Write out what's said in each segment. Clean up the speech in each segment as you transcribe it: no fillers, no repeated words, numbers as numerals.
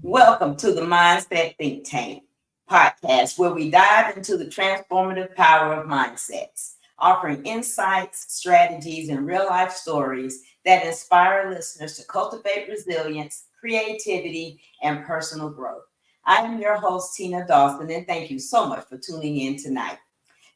Welcome to the Mindset Think Tank podcast, where we dive into the transformative power of mindsets, offering insights, strategies, and real life stories that inspire listeners to cultivate resilience, creativity, and personal growth. I am your host, Tina Dawson, and thank you so much for tuning in tonight.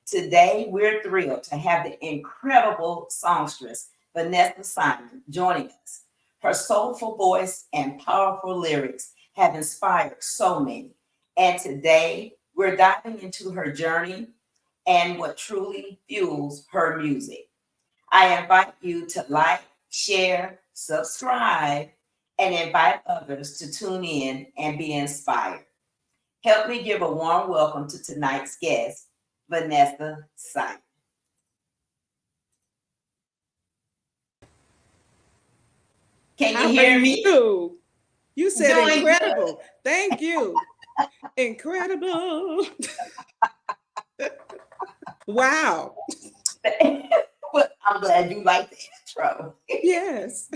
Today, we're thrilled to have the incredible songstress, Vanessa Simon, joining us. Her soulful voice and powerful lyrics have inspired so many. And today, we're diving into her journey and what truly fuels her music. I invite you to like, share, subscribe, and invite others to tune in and be inspired. Help me give a warm welcome to tonight's guest, Vanessa Simon. Can How you are hear me? you? You said Doing incredible. Thank you. Incredible. Wow. good. Well, I'm glad you like the intro. Yes.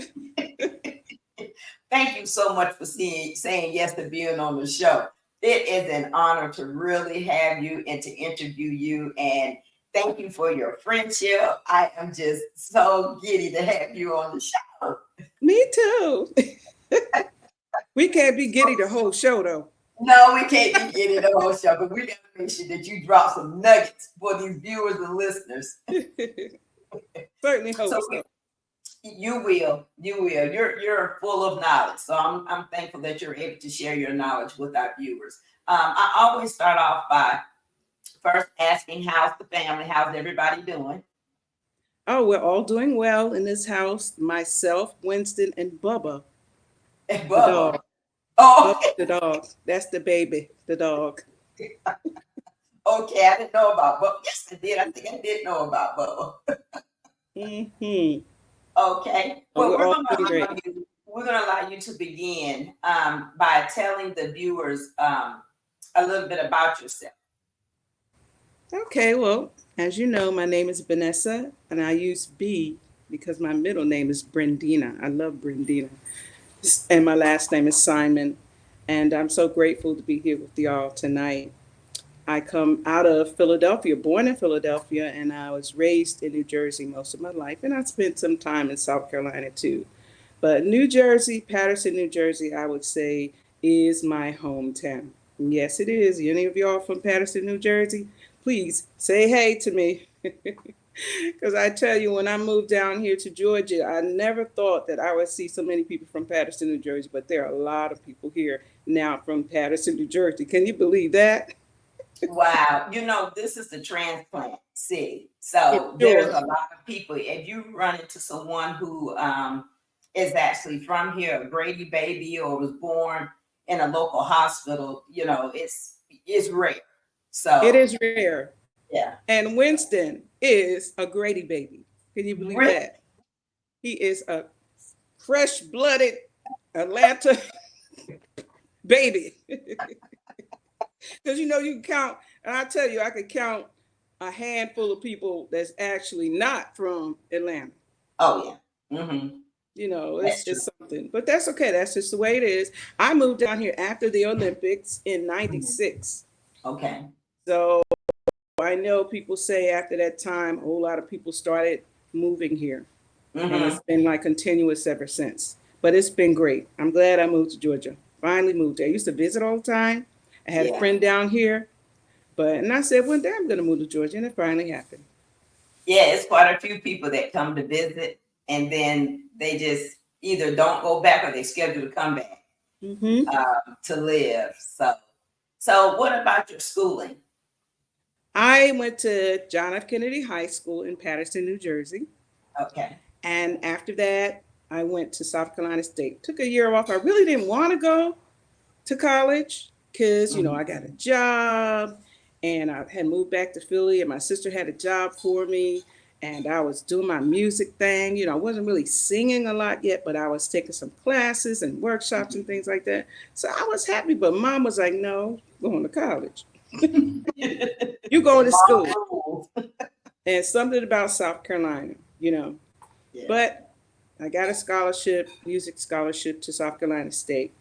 Thank you so much for saying yes to being on the show. It is an honor to really have you and to interview you. And thank you for your friendship. I am just so giddy to have you on the show. Me too. We can't be giddy the whole show though. No, we can't be getting the whole show, but we got to make sure that you drop some nuggets for these viewers and listeners. Certainly So hope so. you will, you will. You're full of knowledge, so I'm thankful that you're able to share your knowledge with our viewers. I always start off by first asking, how's the family? How's everybody doing? Oh, we're all doing well in this house. Myself, Winston, and Bubba, And the dog. Bubba. Oh, Bubba, the dog. That's the baby, the dog. okay. I didn't know about Bubba. Yes, I did. I think I did know about Bubba. Mm-hmm. Okay. Oh, Well, we're all doing great. we're gonna allow you to begin by telling the viewers a little bit about yourself. Okay, well, as you know, my name is Vanessa, and I use B because my middle name is Brendina. I love Brendina. And my last name is Simon. And I'm so grateful to be here with y'all tonight. I come out of Philadelphia, born in Philadelphia, and I was raised in New Jersey most of my life. And I spent some time in South Carolina too. But New Jersey, Paterson, New Jersey, I would say is my hometown. And yes, it is. Any of y'all from Paterson, New Jersey? Please say hey to me. Because I tell you, when I moved down here to Georgia, I never thought that I would see so many people from Paterson, New Jersey, but there are a lot of people here now from Paterson, New Jersey. Can you believe that? Wow. This is the transplant city. For So there's sure. a lot of people. If you run into someone who is actually from here, a Grady baby, or was born in a local hospital, it's rare. It So is rare. yeah. And Winston is a Grady baby. Can you believe Really? that? He is a fresh blooded Atlanta baby. Because you can count, and I tell you, I could count a handful of people that's actually not from Atlanta. Oh yeah. It's That's true. it's something, but that's okay. That's just the way it is. I moved down here after the Olympics in Mhm. '96, Okay. so I know people say after that time, a whole lot of people started moving here, and hmm it's been like continuous ever since. But it's been great. I'm glad I moved to Georgia. Finally moved there. I used to visit all the time. I had a Yeah. friend down here, and I said one day I'm going to move to Georgia, and it finally happened. Yeah, it's quite a few people that come to visit and then they just either don't go back or they schedule to come back Hmm. to live. So what about your schooling? I went to John F. Kennedy High School in Paterson, New Jersey. Okay. And after that, I went to South Carolina State. Took a year off. I really didn't want to go to college because, Mhm. I got a job and I had moved back to Philly and my sister had a job for me and I was doing my music thing. I wasn't really singing a lot yet, but I was taking some classes and workshops and things like that. So I was happy, but mom was like, no, going to college. You going to Mom school. rules. And something about South Carolina. Yeah. But I got a scholarship, music scholarship to South Carolina State.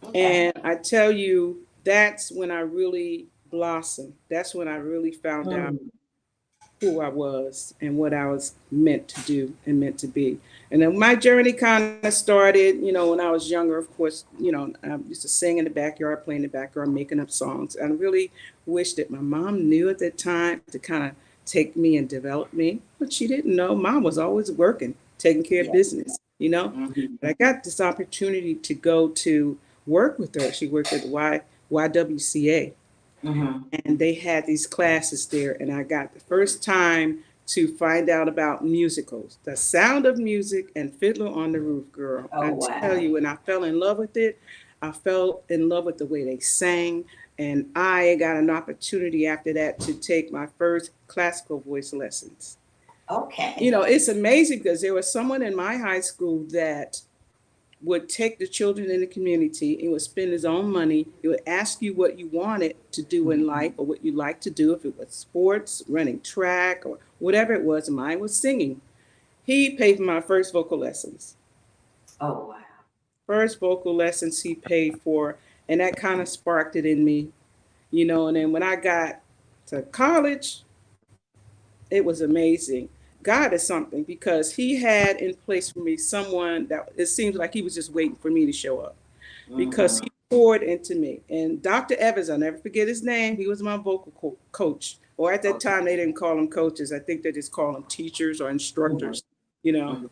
Okay. And I tell you, that's when I really blossomed. That's when I really found out Mm, who I was and what I was meant to do and meant to be. And then my journey kind of started, when I was younger. Of course, I used to sing in the backyard, play in the backyard, making up songs. And I really wish that my mom knew at that time to kind of take me and develop me. But she didn't know. Mom was always working, taking care of yeah. business. Hmm. But I got this opportunity to go to work with her. She worked at YWCA, Hmm. and they had these classes there, and I got the first time to find out about musicals, The Sound of Music and Fiddler on the Roof, girl. Oh, I tell wow. you, and I fell in love with it. I fell in love with the way they sang, and I got an opportunity after that to take my first classical voice lessons. Okay. It's amazing because there was someone in my high school that would take the children in the community. He would spend his own money. He would ask you what you wanted to do in life or what you like to do, if it was sports, running track, or whatever it was. Mine was singing. He paid for my first vocal lessons. Oh, wow. First vocal lessons he paid for, and that kind of sparked it in me. And then when I got to college, it was amazing. God is something because he had in place for me someone that it seems like he was just waiting for me to show up, because Hmm. he poured into me. And Dr. Evans, I'll never forget his name. He was my vocal coach. Or at that time, Okay. they didn't call them coaches. I think they just called them teachers or Hmm. instructors, you know. Hmm.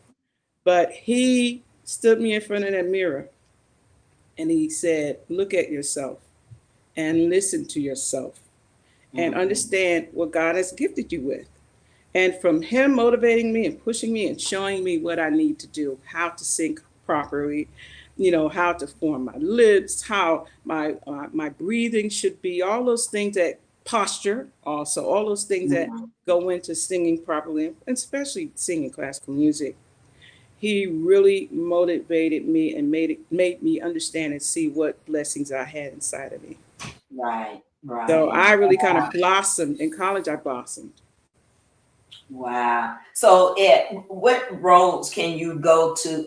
But he stood me in front of that mirror and he said, look at yourself and listen to yourself and Hmm. understand what God has gifted you with. And from him motivating me and pushing me and showing me what I need to do, how to sing properly, how to form my lips, how my breathing should be, all those things, that posture, also all those things that Hmm. go into singing properly, and especially singing classical music. He really motivated me and made me understand and see what blessings I had inside of me. Right. So Right. I really kind of blossomed in college. I blossomed. Wow. So, what roads can you go to?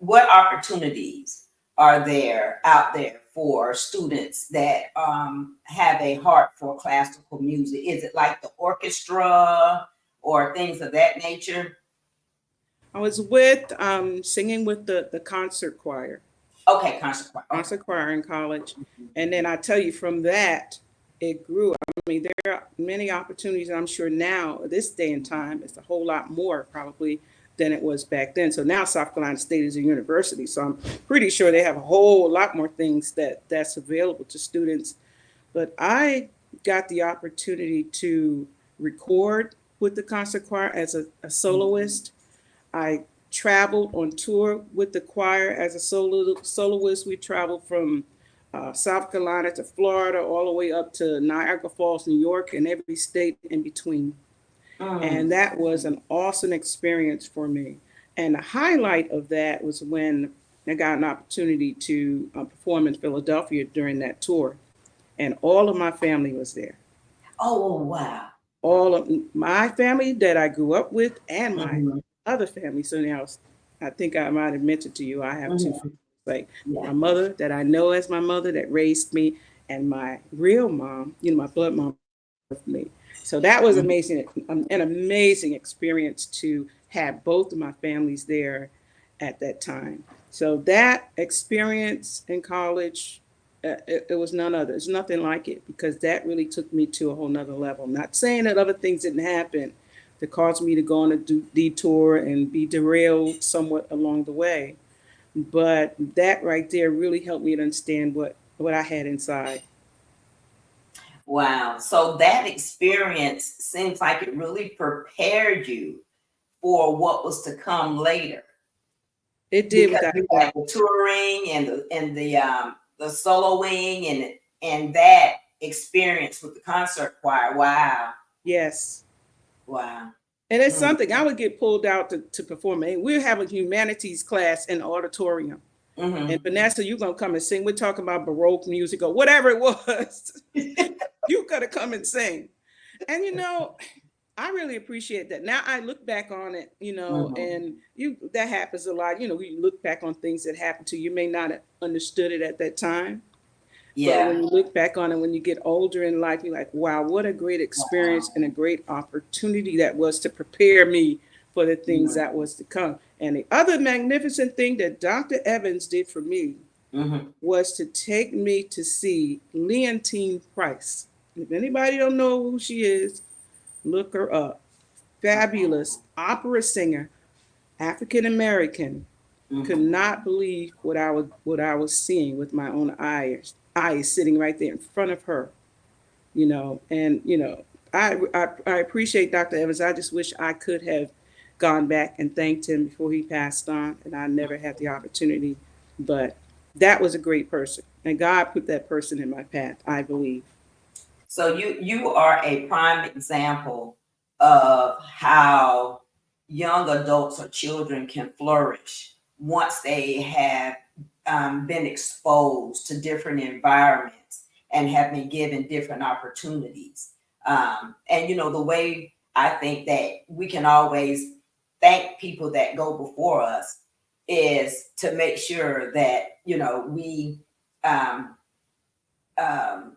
What opportunities are there out there for students that have a heart for classical music? Is it like the orchestra or things of that nature? I was with singing with the concert choir, Okay, concert choir. Okay. concert choir in college, and then I tell you from that it grew. I mean, there are many opportunities. I'm sure now, this day and time, it's a whole lot more probably than it was back then. So now South Carolina State is a university, so I'm pretty sure they have a whole lot more things that's available to students. But I got the opportunity to record with the concert choir as a soloist. I traveled on tour with the choir as a soloist. We traveled from South Carolina to Florida, all the way up to Niagara Falls, New York, and every state in between. And Mm, that was an awesome experience for me. And the highlight of that was when I got an opportunity to perform in Philadelphia during that tour, and all of my family was there. oh, wow. All of my family that I grew up with and my Hmm. other family. So now I think I might have mentioned to you, I have two Hmm. families, like Yeah. my mother that I know as my mother that raised me, and my real mom, my blood mom birthed me. So that was Mhm. amazing, an amazing experience to have both of my families there at that time. So that experience in college, it was none other. It's nothing like it, because that really took me to a whole nother level. I'm not saying that other things didn't happen that caused me to go on a detour and be derailed somewhat along the way, but that right there really helped me to understand what I had inside. Wow. So that experience seems like it really prepared you for what was to come later, It did, because without you a doubt. had the touring and the soloing and that experience with the concert choir. Wow. Yes. Wow. And it's Mm. something I would get pulled out to perform. And we're having a humanities class in the auditorium. And Hmm. Vanessa, you're gonna come and sing. We're talking about Baroque music or whatever it was. You gotta come and sing. And I really appreciate that. Now I look back on it, Mhm. and that happens a lot. You look back on things that happened to you. You may not have understood it at that time, but when Yeah. you look back on it, when you get older in life, you're like, wow, what a great experience and a great opportunity that was to prepare me for the things Mhm. that was to come. And the other magnificent thing that Dr. Evans did for me Mhm. was to take me to see Leontine Price. If anybody don't know who she is, look her up. Okay. Fabulous opera singer, African American. Could Mhm. not believe what I was seeing with my own eyes sitting right there in front of her. And I appreciate Dr. Evans. I just wish I could have gone back and thanked him before he passed on, and I never had the opportunity. But that was a great person, and God put that person in my path, I believe. So you are a prime example of how young adults or children can flourish once they have been exposed to different environments and have been given different opportunities. And the way I think that we can always thank people that go before us is to make sure that we um, um,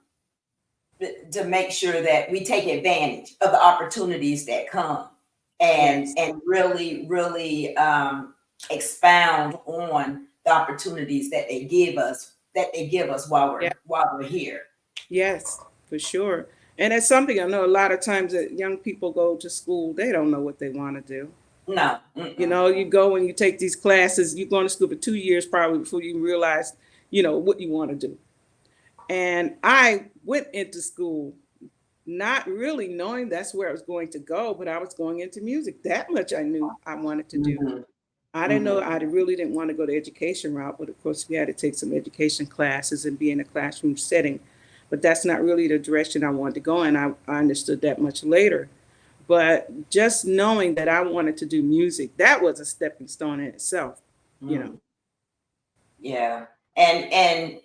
to make sure that we take advantage of the opportunities that come and Yes. really expound on the opportunities that they give us Yeah. while we're here. Yes, for sure. And it's something I know a lot of times that young people go to school, they don't know what they want to do. No. You go and you take these classes, you're going to school for 2 years probably before you realize, what you want to do. And I went into school not really knowing that's where I was going to go, but I was going into music. That much I knew I wanted to do. Mm-hmm. I didn't know Mm-hmm. I really didn't want to go the education route, but of course we had to take some education classes and be in a classroom setting. But that's not really the direction I wanted to go, and I understood that much later. But just knowing that I wanted to do music, that was a stepping stone in itself, you know. Mm. Yeah. And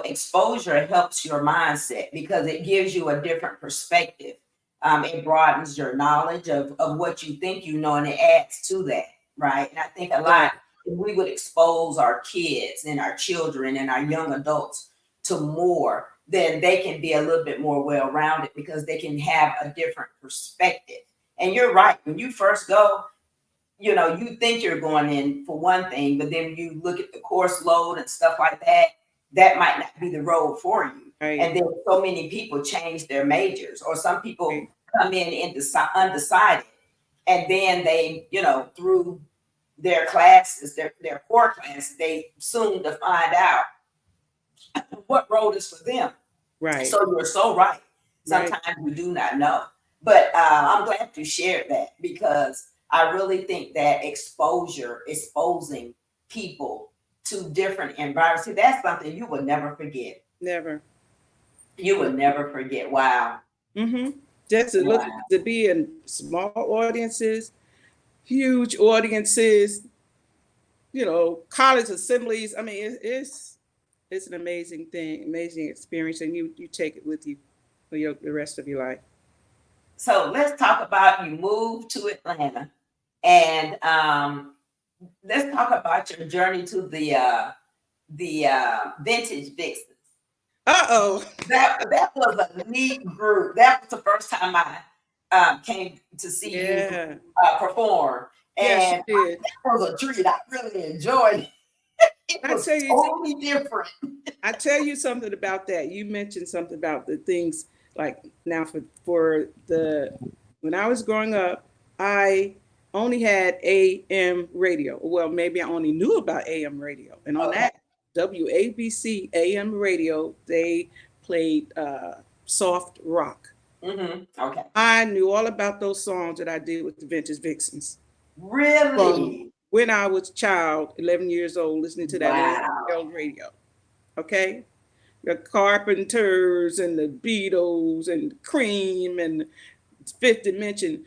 exposure helps your mindset because it gives you a different perspective. It broadens your knowledge of what you think you know, and it adds to that, right? And I think a lot, Right, if we would expose our kids and our children and our young adults to more, then they can be a little bit more well-rounded because they can have a different perspective. And you're right, when you first go, you think you're going in for one thing, but then you look at the course load and stuff like that, that might not be the road for you. right, And then so many people change their majors, or some people right, come in undecided, and then they, through their classes, their core class, they soon to find out what road is for them. right, So you're so right. right. Sometimes we do not know. But I'm glad you shared that because I really think that exposing people to different environments, see, that's something you will never forget. Never. You will never forget. Wow. Mm-hmm. Just to look Wow. to be in small audiences, huge audiences, college assemblies. I mean, it's an amazing thing, amazing experience, and you take it with you for the rest of your life. So let's talk about you moved to Atlanta and let's talk about your journey to the vintage vixen. Uh-oh. That was a neat group. That was the first time I came to see you Yeah. perform, Yes, you and did. that was a treat. I really enjoyed it. It I was tell you, totally different. I tell you something about that. You mentioned something about the things like now for the when I was growing up, I only had AM radio. Well, maybe I only knew about AM radio, and on Okay. that WABC AM radio, they played soft rock. Okay. I knew all about those songs that I did with the Vintage Vixens from Really? when I was a child, 11 years old, listening to that little Wow. old radio. Okay, the Carpenters and the Beatles and Cream and Fifth Dimension,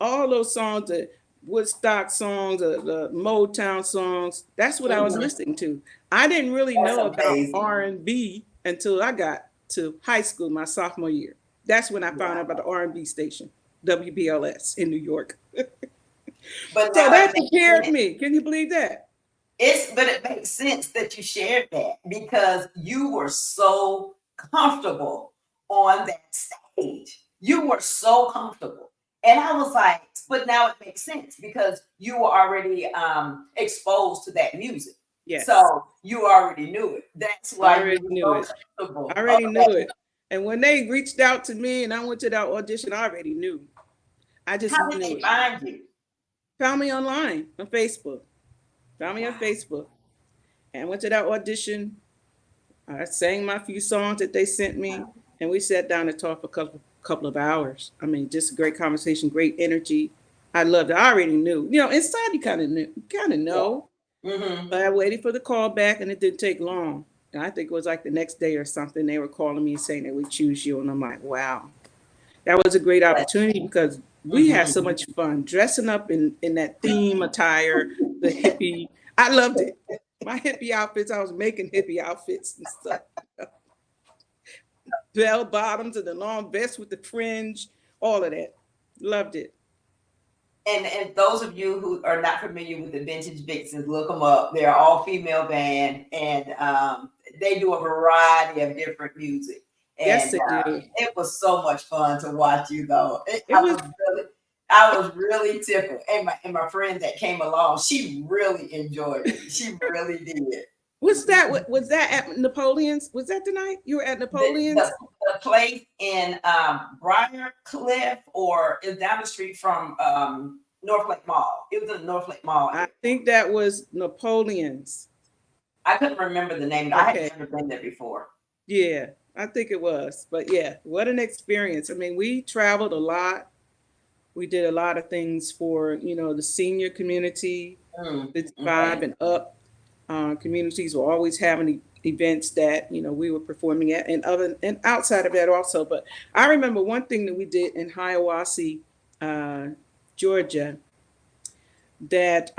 all those songs, the Woodstock songs, the Motown songs. That's what I was Hmm. listening to. I didn't really That's know about amazing. R&B until I got to high school, my sophomore year. That's when I found out about Wow. the R&B station. WBLS in New York. But So now it that makes prepared sense. me. Can you believe that? But it makes sense that you shared that because you were so comfortable on that stage. You were so comfortable. And I was like, but now it makes sense because you were already exposed to that music. Yes, So you already knew it. That's I why you already were knew so it. I comfortable. already knew Okay. it. And when they reached out to me and I went to that audition, I already knew. I just How did knew they it. find you? Found me online on Facebook. Found me on Wow. Facebook. And went to that audition. I sang my few songs that they sent me, and we sat down and talked for a couple of hours. I mean, just a great conversation, great energy. I loved it. I already knew. Inside you kind of knew, kind of Yeah. know. Mm-hmm. But I waited for the call back, and it didn't take long. And I think it was like the next day or something. They were calling me and saying they would choose you, and I'm like, wow, that was a great opportunity because we had so Mm-hmm. much fun dressing up in that theme attire, the hippie. I loved it. My hippie outfits. I was making hippie outfits and stuff. Bell bottoms and the long vest with the fringe, all of that. Loved it. And those of you who are not familiar with the Vintage Vixens, look them up. They're all female band, and they do a variety of different music. Yes, And they do. it was so much fun to watch you though. It was. I was really tickled. And my friend that came along, she really enjoyed it. She really did. Was that? Was that at Napoleon's? Was that the night you were at The, Napoleon's? the, the place in Briar Cliff or is down the street from North Lake Mall. It was in the North Lake Mall I area. think that was Napoleon's. I couldn't remember the name. I had Okay. never been there before. Yeah, I think it was. But yeah, what an experience. I mean, we traveled a lot. We did a lot of things for, the senior community, Okay. 55 and up. Communities were always having events that, we were performing at and outside of that also. But I remember one thing that we did in Hiawassee, uh, Georgia, that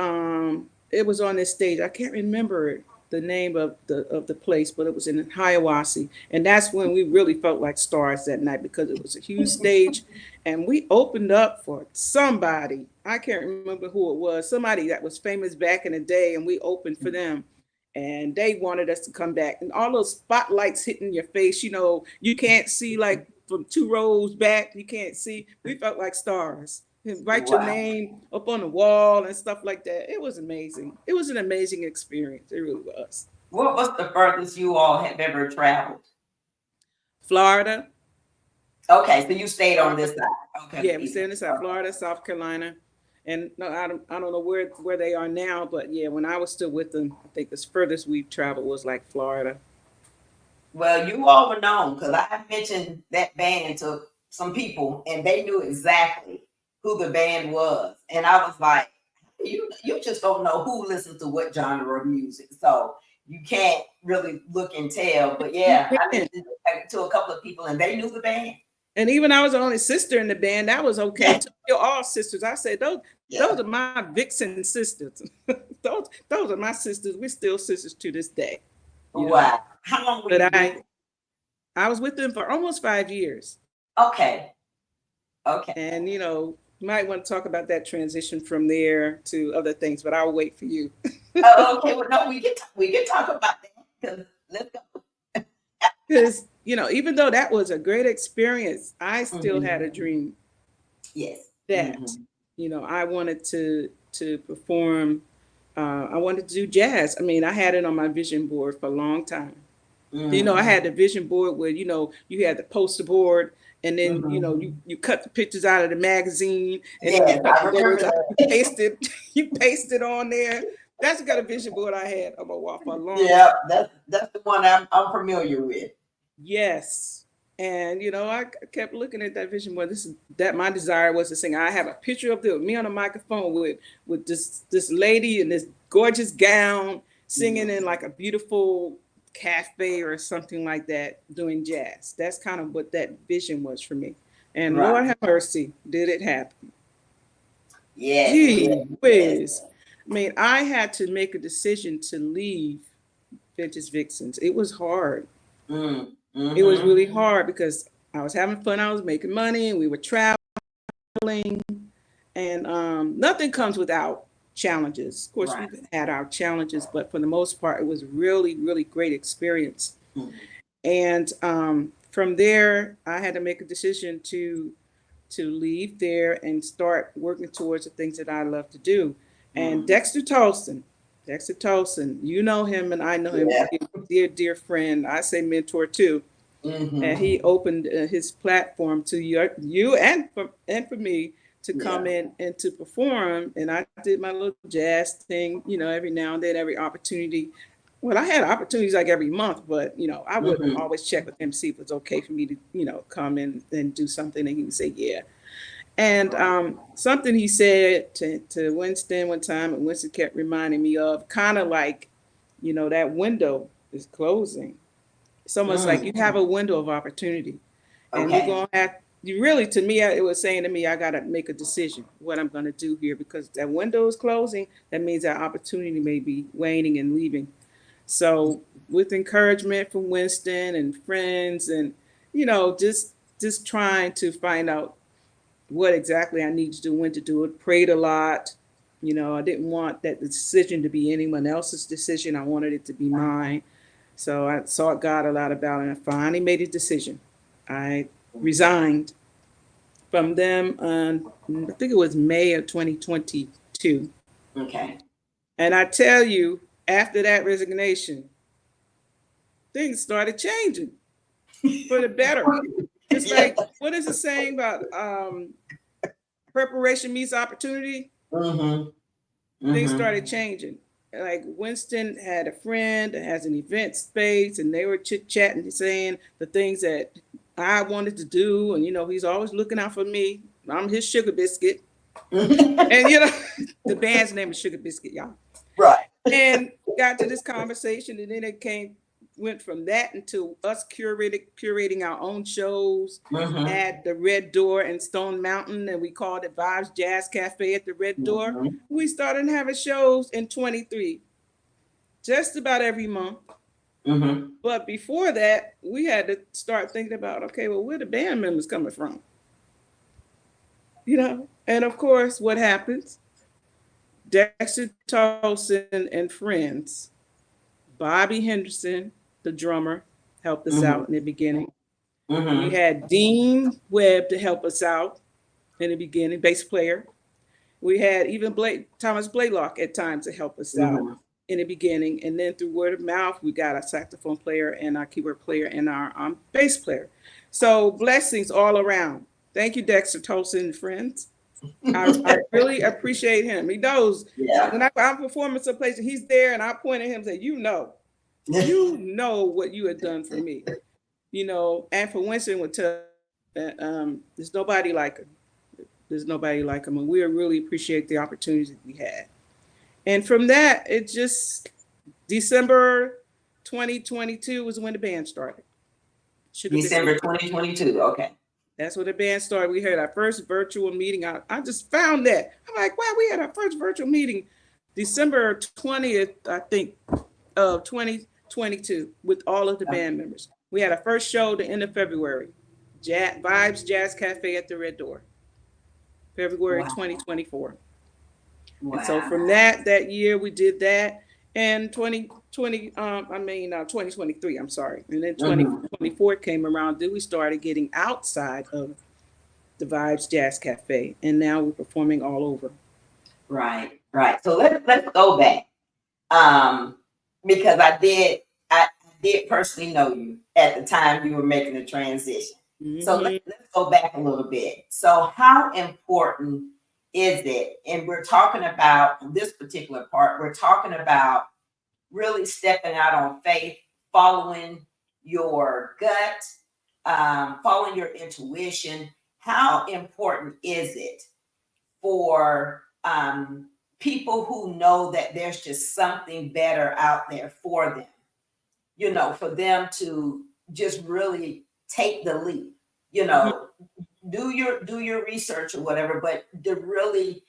it was on this stage. I can't remember the name of the place, but it was in Hiawassee, and that's when we really felt like stars that night because it was a huge stage, and we opened up for somebody. I can't remember who it was. Somebody that was famous back in the day, and we opened for them. And they wanted us to come back, and all those spotlights hitting your face. You can't see like from 2 rows back. You can't see. We felt like stars and write your Wow. name up on the wall and stuff like that. It was amazing. It was an amazing experience. It really was. What was the furthest you all have ever traveled? Florida. Okay, so you stayed on Florida. this side. Okay, Yeah, the we east stayed in the South, side. Florida, South Carolina. And no, I don't know where they are now, but yeah, when I was still with them, I think the furthest we've traveled was like Florida. Well, you all were known because I mentioned that band to some people, and they knew exactly who the band was. And I was like, you just don't know who listens to what genre of music, so you can't really look and tell. But You yeah, I can. mentioned it to a couple of people, and they knew the band. And even I was the only sister in the band. That was okay Yeah, too. You're all sisters. I said those yeah. are my Vixen sisters. those are my sisters. We're still sisters to this day. You know. Wow. How long were But you with them? I was with them for almost 5 years. Okay, okay. And you might want to talk about that transition from there to other things, but I'll wait for you. Okay. Well, no, we can talk about that because let's go. Because, even though that was a great experience, I still had Mhm. a dream Yes. that, Hmm. I wanted to perform. I wanted to do jazz. I mean, I had it on my vision board for a long time. I Hmm. had the vision board where, you had the poster board and then, Hmm. you cut the pictures out of the magazine and then you Yes, cut I the remember words out, you that. paste it, you paste it on there. That's the kind of vision board I had on my wall for a long time. Yeah, that's the one I'm familiar with. Yes. And I kept looking at that vision board. That my desire was to sing. I have a picture of me on a microphone with this lady in this gorgeous gown singing in Mhm. like a beautiful cafe or something like that doing jazz. That's kind of what that vision was for me. And Right. Lord have mercy, did it happen? Yes, it Gee did. Yes. whiz. I mean, I had to make a decision to leave Vintage Vixens. It was hard. Mm. It was Mm-hmm. really hard because I was having fun, I was making money, and we were traveling. and nothing comes without challenges. Of course, Right. we've had our challenges, but for the most part, it was really, really great experience. Mhm. And from there, I had to make a decision to leave there and start working towards the things that I love to do. And Mhm. Dexter Tolson, you know him and I know him, Yeah. dear, dear friend. I say mentor too. And Hmm. he opened his platform to you and for me to come Yeah. in and to perform. And I did my little jazz thing, every now and then, every opportunity. Well, I had opportunities like every month, but I would Hmm. always check with him see if it's okay for me to come in and do something, and he would say yeah. And Right. something he said to Winston one time, and Winston kept reminding me of, kind of like, that window is closing. It's almost like you Mm. have a window of opportunity, and you're Okay. going to have, you really, to me, it was saying to me, I got to make a decision what I'm going to do here, because that window is closing. That means that opportunity may be waning and leaving. So, with encouragement from Winston and friends, and just trying to find out what exactly I need to do, when to do it. Prayed a lot. I didn't want that decision to be anyone else's decision. I wanted it to be mine. So I sought God a lot about it, and I finally made a decision. I resigned from them on, I think it was May of 2022. Okay. And I tell you, after that resignation, things started changing for the better. It's Yeah. like, what is it saying about preparation meets opportunity? Hmm. Things Hmm. started changing. Like Winston had a friend that has an event space, and they were chit chatting, saying the things that I wanted to do, and he's always looking out for me. I'm his sugar biscuit, and the band's name is Sugar Biscuit, y'all. Right. And got to this conversation, and then went from that into us curating our own shows Hmm. at the Red Door in Stone Mountain, and we called it Vibes Jazz Cafe at the Red Door. Hmm. We started having shows in 23, just about every month. Hmm. But before that, we had to start thinking about, okay, well, where the band members coming from? And of course, what happens? Dexter Tolson and friends, Bobby Henderson, the drummer, helped us Hmm. out in the beginning. We Hmm. had Dean Webb to help us out in the beginning, bass player. We had even Thomas Blaylock at times to help us out Hmm. in the beginning. And then through word of mouth, we got our saxophone player and our keyboard player and our bass player. So blessings all around. Thank you, Dexter Tolson and friends. I really appreciate him. He knows Yeah. when I'm performing someplace and he's there, and I point at him and say, you know what you had done for me. And for Winston would tell that there's nobody like him. There's nobody like him. And we really appreciate the opportunities that we had. And from that, it just December 2022 was when the band started. Sugar Biscuit. December 2022. Okay. That's when the band started. We had our first virtual meeting. I just found that. I'm like, wow, we had our first virtual meeting December 20th, I think, of 2022 with all of the band members. We had our first show the end of February, Vibes Jazz Cafe at the Red Door, February Wow. 2024. And so Wow. from that year, we did that. And 2023, I'm sorry. And then Hmm. 2024 came around, then we started getting outside of the Vibes Jazz Cafe. And now we're performing all over. Right. Right. So let's go back. Um, because I did personally know you at the time you were making the transition. So Mm-hmm. let's go back a little bit. So how important is it? And we're talking about in this particular part, we're talking about really stepping out on faith, following your gut, following your intuition. How important is it for people who know that there's just something better out there for them, for them to just really take the leap, you Mm-hmm. know, do your research or whatever, but to really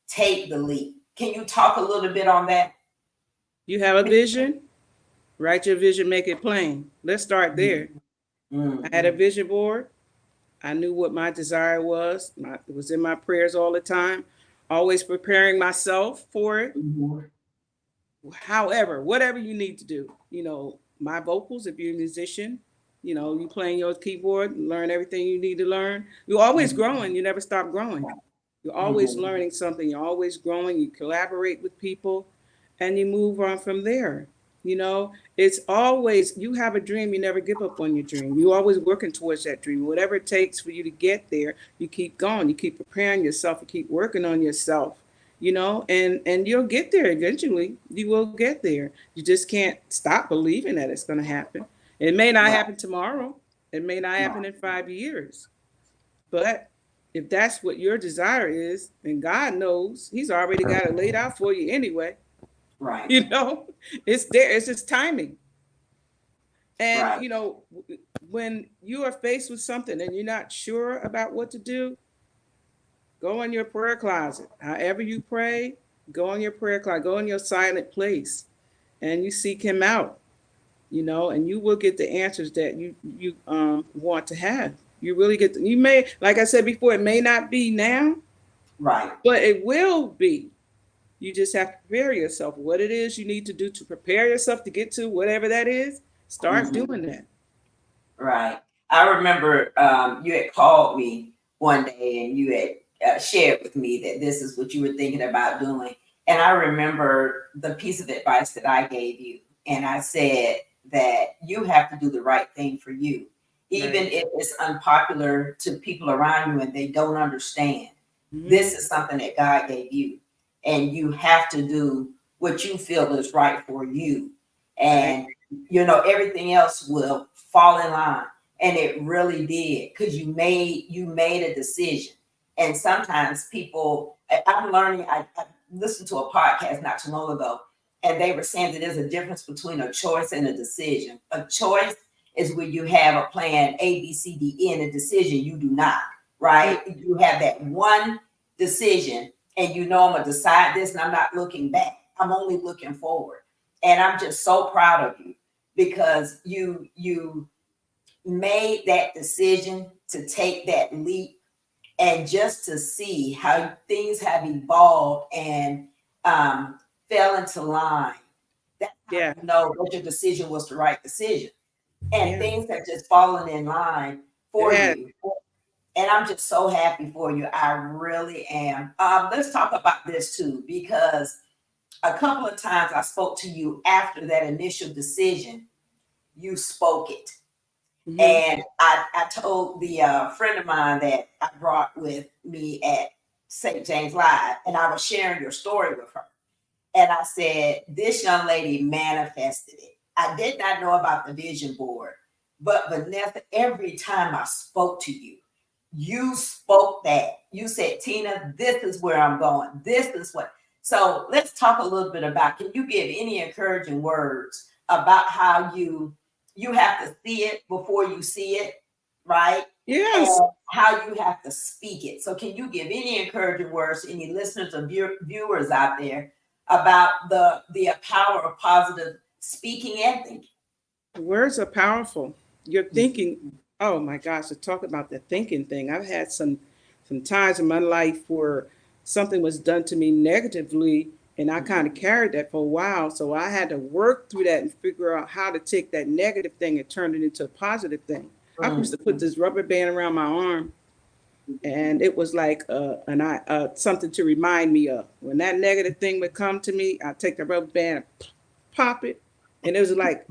take the leap. Can you talk a little bit on that? You have a vision, write your vision, make it plain. Let's start there. I had a Mm-hmm. vision board. I knew what my desire was. It was in my prayers all the time, always preparing myself for it. Mhm. However, whatever you need to do, my vocals, if you're a musician, you playing your keyboard, learn everything you need to learn. You're always growing. You never stop growing. You're always Mhm. learning something. You're always growing. You collaborate with people and you move on from there. It's always, you have a dream, you never give up on your dream. You're always working towards that dream. Whatever it takes for you to get there, you keep going. You keep preparing yourself. You keep working on yourself, and you'll get there eventually. You will get there. You just can't stop believing that it's going to happen. It may not Right, happen tomorrow. It may not happen right, in 5 years. But if that's what your desire is, and God knows, He's already got it laid out for you anyway. right, You know, it's there. It's just timing. And right. when you are faced with something and you're not sure about what to do, go in your prayer closet. However you pray, go in your prayer closet. Go in your silent place, and you seek Him out. And you will get the answers that you want to have. You really get. You may, like I said before, it may not be now, Right. but it will be. You just have to prepare yourself. What it is you need to do to prepare yourself to get to whatever that is, start Mhm. doing that. Right. I remember you had called me one day and you had shared with me that this is what you were thinking about doing. And I remember the piece of advice that I gave you. And I said that you have to do the right thing for you, even Right. if it's unpopular to people around you and they don't understand. This Mm-hmm. is something that God gave you, and you have to do what you feel is right for you. Right. And everything else will fall in line. And it really did, because you made a decision. And sometimes people, I'm learning. I listened to a podcast not too long ago, and they were saying that there's a difference between a choice and a decision. A choice is where you have a plan A, B, C, D, E, and a decision you do not. Mm. Right? You have that one decision, and I'm gonna decide this, and I'm not looking back. I'm only looking forward. And I'm just so proud of you, because you made that decision to take that leap, and just to see how things have evolved and um, fell into line. That's how Yeah. you know that your decision was the right decision, and Yeah. things have just fallen in line It for has. you. And I'm just so happy for you. I really am. Let's talk about this too, because a couple of times I spoke to you after that initial decision. You spoke it. Mm-hmm. And I told the friend of mine that I brought with me at St. James Live, and I was sharing your story with her. And I said, this young lady manifested it. I did not know about the vision board, but Vanessa, every time I spoke to you, you spoke that. You said, Tina, this is where I'm going. This is what. So let's talk a little bit about, can you give any encouraging words about how you have to see it before you see it, right? Yes. And how you have to speak it. So can you give any encouraging words to any listeners or viewers out there about the power of positive speaking and thinking? Words are powerful. You're thinking, Mhm. oh my gosh, to talk about the thinking thing. I've had some times in my life where something was done to me negatively, and I kind of carried that for a while. So I had to work through that and figure out how to take that negative thing and turn it into a positive thing. I used to put Mhm. this rubber band around my arm, and it was like something to remind me of when that negative thing would come to me. I take the rubber band and pop it, and it was like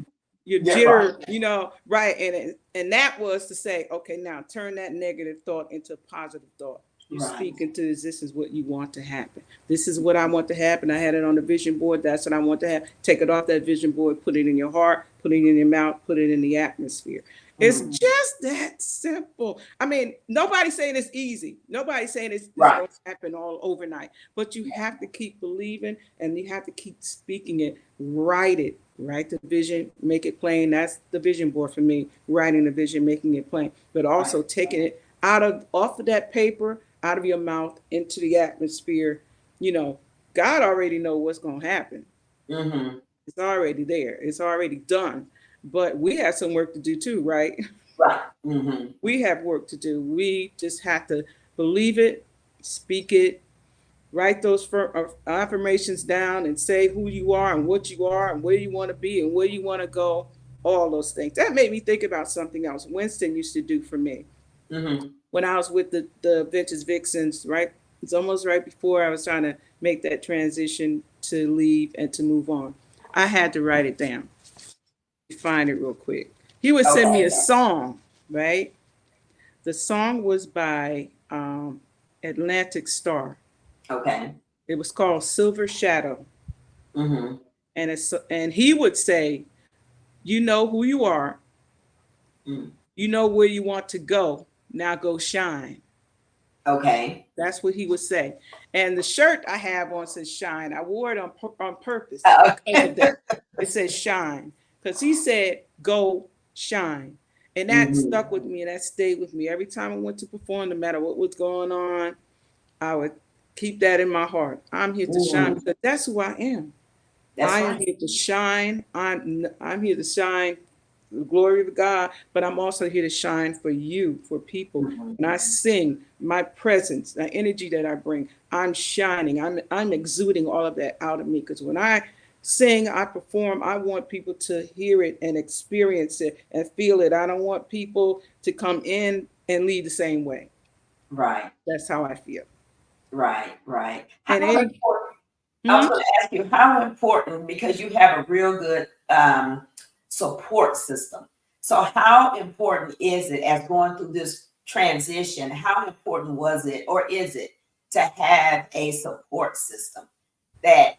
your Yeah, right. jitter, right? And that was to say, okay, now turn that negative thought into a positive thought. You Right. speak into this. This is what you want to happen. This is what I want to happen. I had it on the vision board. That's what I want to have. Take it off that vision board. Put it in your heart. Put it in your mouth. Put it in the atmosphere. It's Mhm. just that simple. I mean, nobody's saying it's easy. Nobody's saying it's Right. going to happen all overnight. But you have to keep believing, and you have to keep speaking it. Write it. Write the vision, make it plain. That's the vision board for me. Writing the vision, making it plain. But Right. also taking it off of that paper, out of your mouth, into the atmosphere. You know, God already know what's going to happen. Hmm. It's already there. It's already done. But we have some work to do too, right? Right. Mm-hmm. We have work to do. We just have to believe it, speak it, write those affirmations down, and say who you are and what you are and where you want to be and where you want to go. All those things. That made me think about something else Winston used to do for me Mm-hmm. when I was with the Vintage Vixens. Right, it's almost right before I was trying to make that transition to leave and to move on. I had to write it down. Find it real quick. He would send me Okay. a song, right? The song was by Atlantic Star. Okay. It was called Silver Shadow. Mm-hmm. And he would say, you know who you are, Mm. you know where you want to go, now go shine. Okay. That's what he would say. And the shirt I have on says shine. I wore it on purpose Uh, because of that. It says shine. Because he said, go shine. And that mm-hmm. stuck with me and that stayed with me. Every time I went to perform, no matter what was going on, I would keep that in my heart. I'm here to shine Mm-hmm. because that's who I am. That's I am right. here to shine. I'm here to shine the glory of God, but I'm also here to shine for you, for people. Mm-hmm. When I sing, my presence, the energy that I bring, I'm shining. I'm exuding all of that out of me. Because when I sing, I perform, I want people to hear it and experience it and feel it. I don't want people to come in and leave the same way. Right. That's how I feel. Right. Right. And How any, important? I was hmm? going to ask you how important because you have a real good support system. So how important is it as going through this transition? How important was it, or is it, to have a support system that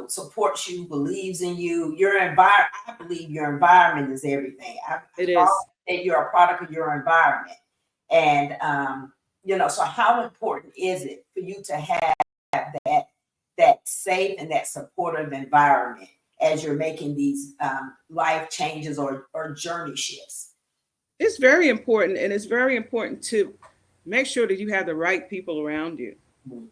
supports you, believes in you? Your environment. I believe your environment is everything. I It often is. say you're a product of your environment, and so how important is it for you to have that safe and that supportive environment as you're making these life changes or journey shifts? It's very important, and it's very important to make sure that you have the right people around you. Mhm.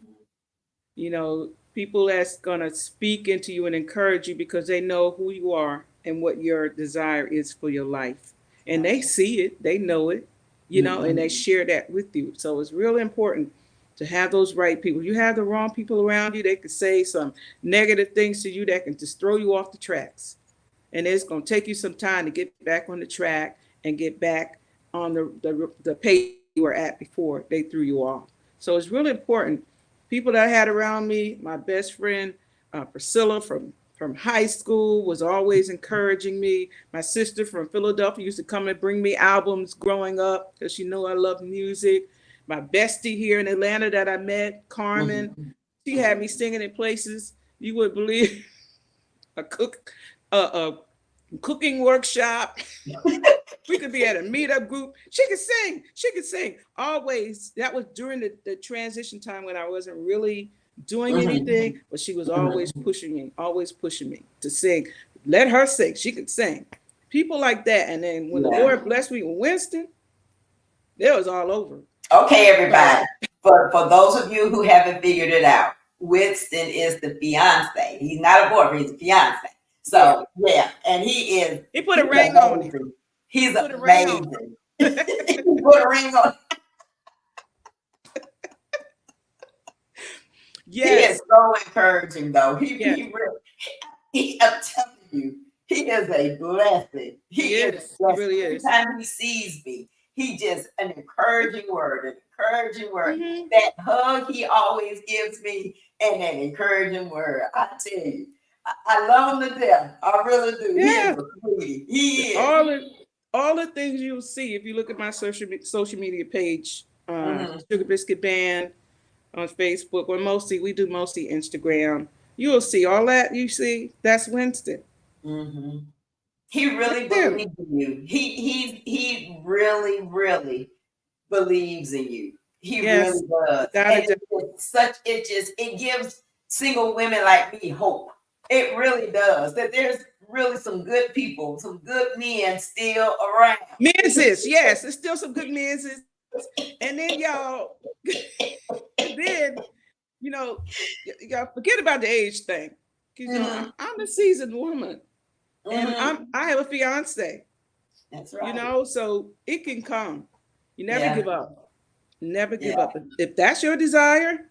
You know, people that's going to speak into you and encourage you because they know who you are and what your desire is for your life. And Right. they see it, they know it, and they Mhm. share that with you. So it's really important to have those right people. You have the wrong people around you, they could say some negative things to you that can just throw you off the tracks. And it's going to take you some time to get back on the track and get back on the page you were at before they threw you off. So it's really important. People that I had around me, my best friend Priscilla from high school was always encouraging me. My sister from Philadelphia used to come and bring me albums growing up because she knew I loved music. My bestie here in Atlanta that I met, Carmen, Mhm. she had me singing in places you would believe. A cook, a cooking workshop. We could be at a meetup group. She could sing. She could sing. Always. That was during the transition time when I wasn't really doing Mhm. anything, but she was Mhm. always pushing me to sing. Let her sing. She could sing. People like that. And then when the Yeah. Lord blessed me with Winston, it was all over. Okay, So everybody. For those of you who haven't figured it out, Winston is the fiance. He's not a boyfriend, he's a fiance. yeah. So yeah, and He put he's a ring on it. amazing. He's Put a ring on amazing. He put a ring on. He is Yes. so encouraging though. Yes. He really I'm telling you, he is a blessing. He He is a is. He blessing. really Every is. time he sees me, he just an encouraging word, an encouraging word. Hmm. That hug he always gives me, and an encouraging word. I tell you, I love him to death. I really do. He is Yeah. a sweetie. He is. all the all the things you'll see if you look at my social media page, Hmm. Sugar Biscuit Band on Facebook, or mostly we do mostly Instagram. You'll see all that. You see, that's Winston. Hmm. He That's really him. believes in you. He really, really believes in you. He Yes, really does. without a And doubt. it gives single women like me hope. It really does. That there's really some good people, some good men still around. Menses, yes, there's still some good menses. And then y'all, and then you know, y'all forget about the age thing, because Hmm. I'm a seasoned woman, and Hmm. I have a fiance. That's you right. know, so it can come. You never Yeah. give up. Never give Yeah. up. If that's your desire,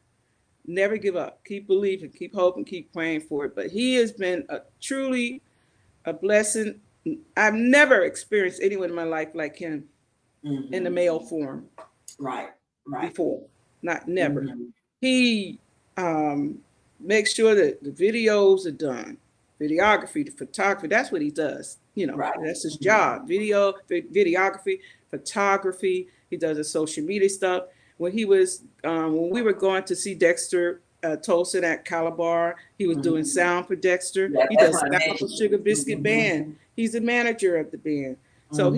never give up. Keep believing, keep hoping, keep praying for it. But he has been a truly a blessing. I've never experienced anyone in my life like him in the Hmm. male form Right. Right. before. Not never. Hmm. He makes sure that the videos are done, videography, the photography. That's what he does. You know, Right. that's his Hmm. job. Videography, photography. He does the social media stuff. When we were going to see Dexter Tolson at Calabar, he was doing Hmm. sound for Dexter. Yeah, He that's does what I sound for mentioned. Sugar Biscuit Hmm. Band. He's the manager of the band. So Hmm.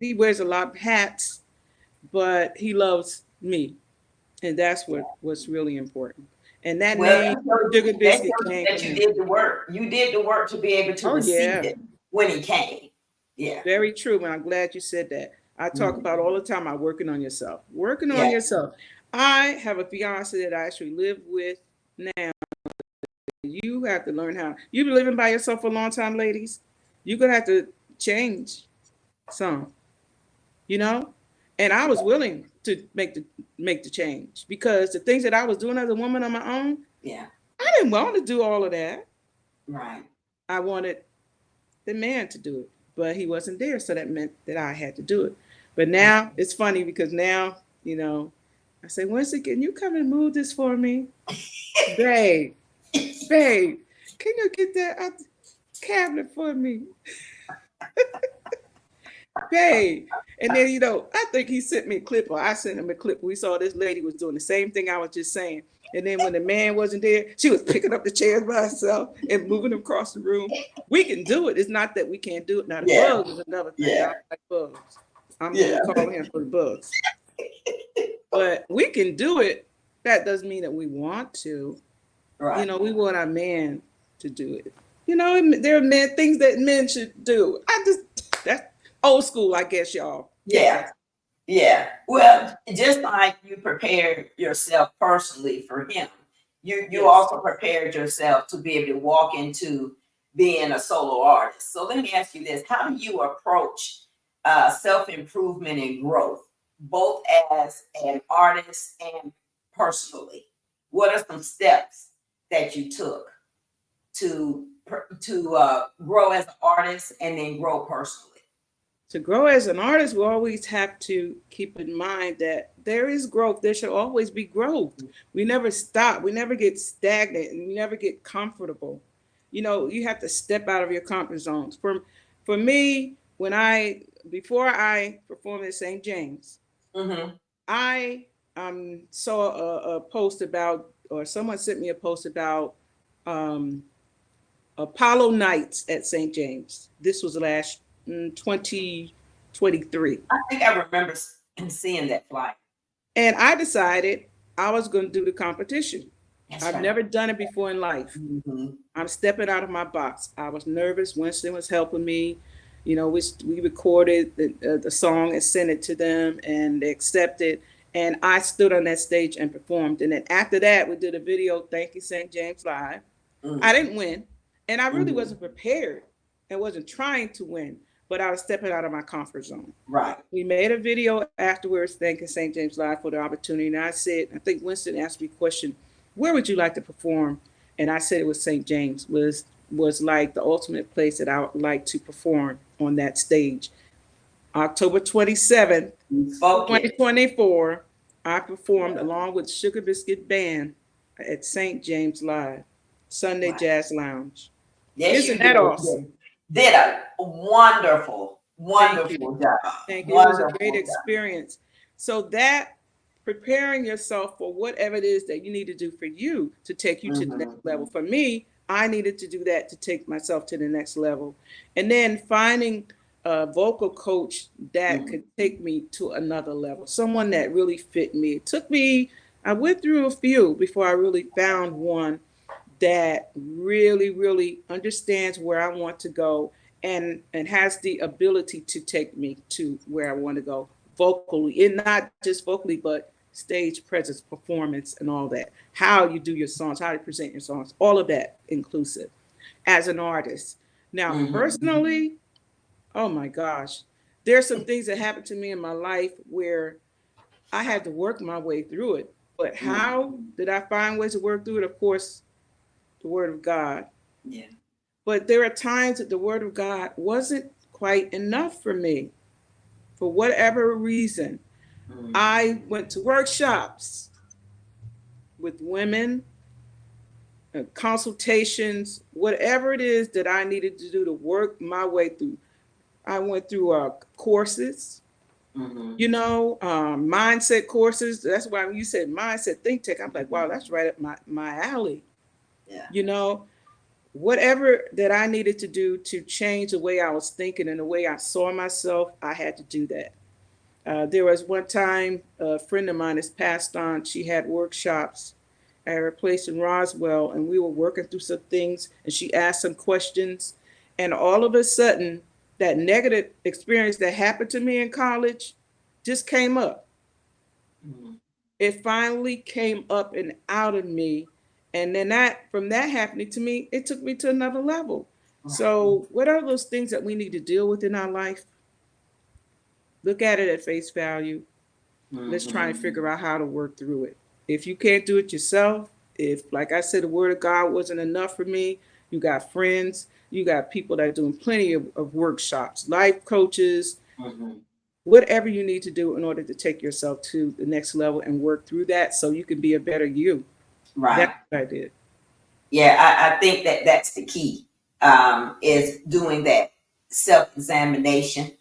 he wears a lot of hats, but he loves me, and that's what's really important. And that Well, name, Sugar that Biscuit, shows you came that from you him. did the work. You did the work to be able to Oh receive yeah, it when he came. Yeah. very true. And I'm glad you said that. I talk about Mhm. all the time about working on yourself. Working on Yeah. yourself. I have a fiance that I actually live with now. You have to learn how. You've been living by yourself for a long time, ladies. You're gonna have to change some, you know. And I was willing to make the change because the things that I was doing as a woman on my own, Yeah. I didn't want to do all of that. Right. I wanted the man to do it, but he wasn't there, so that meant that I had to do it. But Right. now it's funny because now, you know, I say, Winston, can you come and move this for me? Babe, babe, can you get that out the cabinet for me? Babe. And then, I think he sent me a clip, or I sent him a clip. We saw this lady was doing the same thing I was just saying. And then when the man wasn't there, she was picking up the chairs by herself and moving them across the room. We can do it. It's not that we can't do it. Now, the Yeah. bugs is another thing. I Yeah. don't like bugs. I'm going Yeah. to call him for the bugs. But we can do it. That doesn't mean that we want to. Right. We want our man to do it. There are things that men should do. That's old school, I guess, y'all. Take Yeah. that. Yeah. Well, just like you prepared yourself personally for him, you Yes. also prepared yourself to be able to walk into being a solo artist. So let me ask you this: how do you approach self improvement and growth, both as an artist and personally? What are some steps that you took to grow as an artist and then grow personally? To grow as an artist, we always have to keep in mind that there is growth. There should always be growth. We never stop. We never get stagnant, and we never get comfortable. You have to step out of your comfort zones. For me, before I performed at St. James, Mm-hmm. I saw a post about, or someone sent me a post about um, Apollo Nights at St. James. This was last 2023. I think I remember seeing that flyer. And I decided I was going to do the competition. That's I've right. never done it before in life. Mm-hmm. I'm stepping out of my box. I was nervous. Winston was helping me. We recorded the song and sent it to them, and they accepted. And I stood on that stage and performed. And then after that, we did a video, Thank You, St. James Live. I Mm-hmm. didn't win, and I really Mm-hmm. wasn't prepared and wasn't trying to win, but I was stepping out of my comfort zone. Right. We made a video afterwards, thanking St. James Live for the opportunity. And I think Winston asked me a question, where would you like to perform? And I said it was St. James, was like the ultimate place that I would like to perform on that stage. October 27th, You spoke it. 2024, I performed Yeah. along with Sugar Biscuit Band at St. James Live, Sunday Right. Jazz Lounge. Yes, Isn't you that did. awesome? Did a wonderful, Thank you. wonderful job. Thank you. It was a great Wonderful job. experience. So that preparing yourself for whatever it is that you need to do for you to take you to the next Mm-hmm. level. For me, I needed to do that to take myself to the next level. And then finding a vocal coach that Mm-hmm. could take me to another level, someone that really fit me. I went through a few before I really found one that really, really understands where I want to go and has the ability to take me to where I want to go vocally, and not just vocally, but stage presence, performance, and all that. How you do your songs, how you present your songs, all of that inclusive as an artist. Now, Mm-hmm. personally, oh my gosh, There's some things that happened to me in my life where I had to work my way through it. But Mm, how did I find ways to work through it? Of course, the Word of God. yeah. But there are times that the Word of God wasn't quite enough for me for whatever reason. Mm, I went to workshops with women, consultations, whatever it is that I needed to do to work my way through. I went through courses, mm-hmm, mindset courses. That's why when you said mindset think tank, I'm like, wow, mm-hmm. that's right up my alley. Yeah. You know, whatever that I needed to do to change the way I was thinking and the way I saw myself, I had to do that. There was one time a friend of mine has passed on. She had workshops at her place in Roswell, and we were working through some things, and she asked some questions, and all of a sudden, that negative experience that happened to me in college just came up. Mm, It finally came up and out of me, and then that from that happening to me, it took me to another level. right. So, what are those things that we need to deal with in our life? Look at it at face value. Let's try and Mm-hmm. figure out how to work through it. If you can't do it yourself, if, like I said, the word of God wasn't enough for me, you got friends, you got people that are doing plenty of workshops, life coaches, Mm-hmm. whatever you need to do in order to take yourself to the next level and work through that so you can be a better you. That's Right. what I did. Yeah, I think that that's the key, is doing that self-examination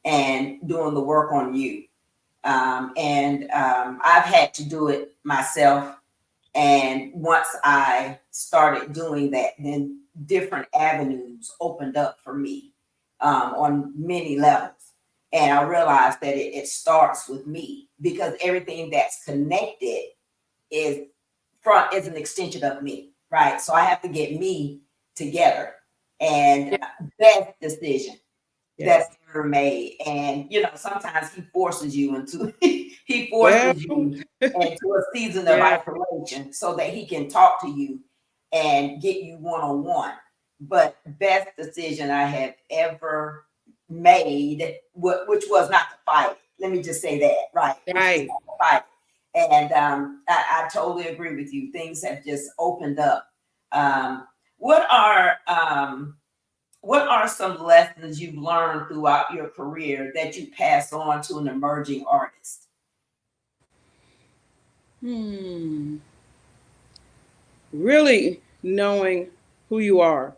and doing the work on you. And I've had to do it myself. And once I started doing that, then different avenues opened up for me, on many levels. And I realized that it starts with me, because everything that's connected is is an extension of me, right? So I have to get me together. And Yeah. best decision that Yes. I ever made. And sometimes he forces you into he Well, forces you into a season of yeah. isolation so that he can talk to you and get you one on one. But best decision I have ever made, which was not to fight. Let me just say that, right? Which was Right. not to fight. And I totally agree with you. Things have just opened up. Um, what are what are some lessons you've learned throughout your career that you pass on to an emerging artist? Hmm. Really knowing who you are.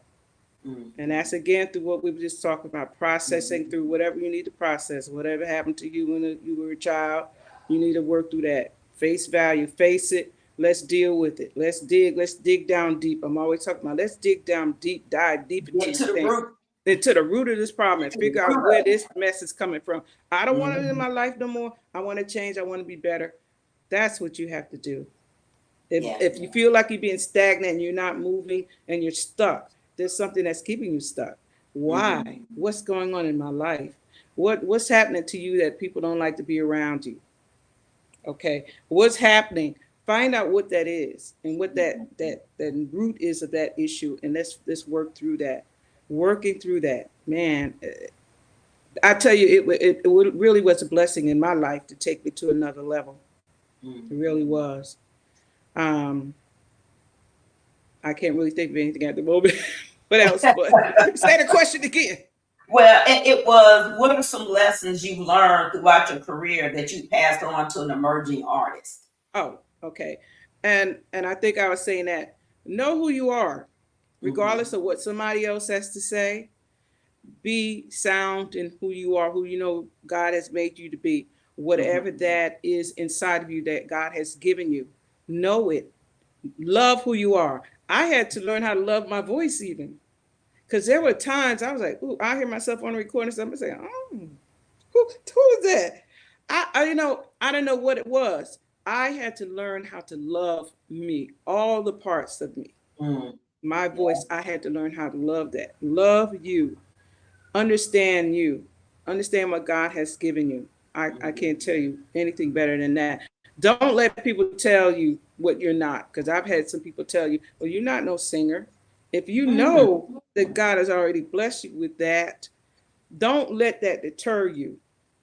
And Mm-hmm. that's again through what we were just talking about, processing Mm-hmm. through whatever you need to process, whatever happened to you when you were a child, you need to work through that. Face value, face it. Let's deal with it. Let's dig down deep. I'm always talking about let's dig down deep, dive deep into Get this to the thing, root. into the root of this problem Get and to the figure out root where of it. this mess is coming from. I don't want it in Mm-hmm. my life no more. I want to change. I want to be better. That's what you have to do. Yeah. If you feel like you're being stagnant and you're not moving and you're stuck, there's something that's keeping you stuck. Why? Mm-hmm. What's going on in my life? What's happening to you that people don't like to be around you? Okay. What's happening? Find out what that is and what that root is of that issue, and let's work through that. Working through that, man. I tell you, it really was a blessing in my life to take me to another level. It really Mm-hmm. was. Um, I can't really think of anything at the moment. What else? But say the question again. Well, it was, what are some lessons you've learned throughout your career that you passed on to an emerging artist? Oh, okay. And I think I was saying that know who you are, regardless Mm-hmm. of what somebody else has to say. Be sound in who you are, who you know God has made you to be. Whatever Mm-hmm. that is inside of you that God has given you, know it. Love who you are. I had to learn how to love my voice even. Because there were times I was like, ooh, I hear myself on the recording, somebody say, oh, who is that? I didn't know what it was. I had to learn how to love me, all the parts of me. Mm-hmm. My Yeah. voice, I had to learn how to love that. Love you, understand you, understand what God has given you. I Mm-hmm. can't tell you anything better than that. Don't let people tell you what you're not, because I've had some people tell you, well, you're not no singer. If you Mm-hmm. know that God has already blessed you with that, Don't let that deter you.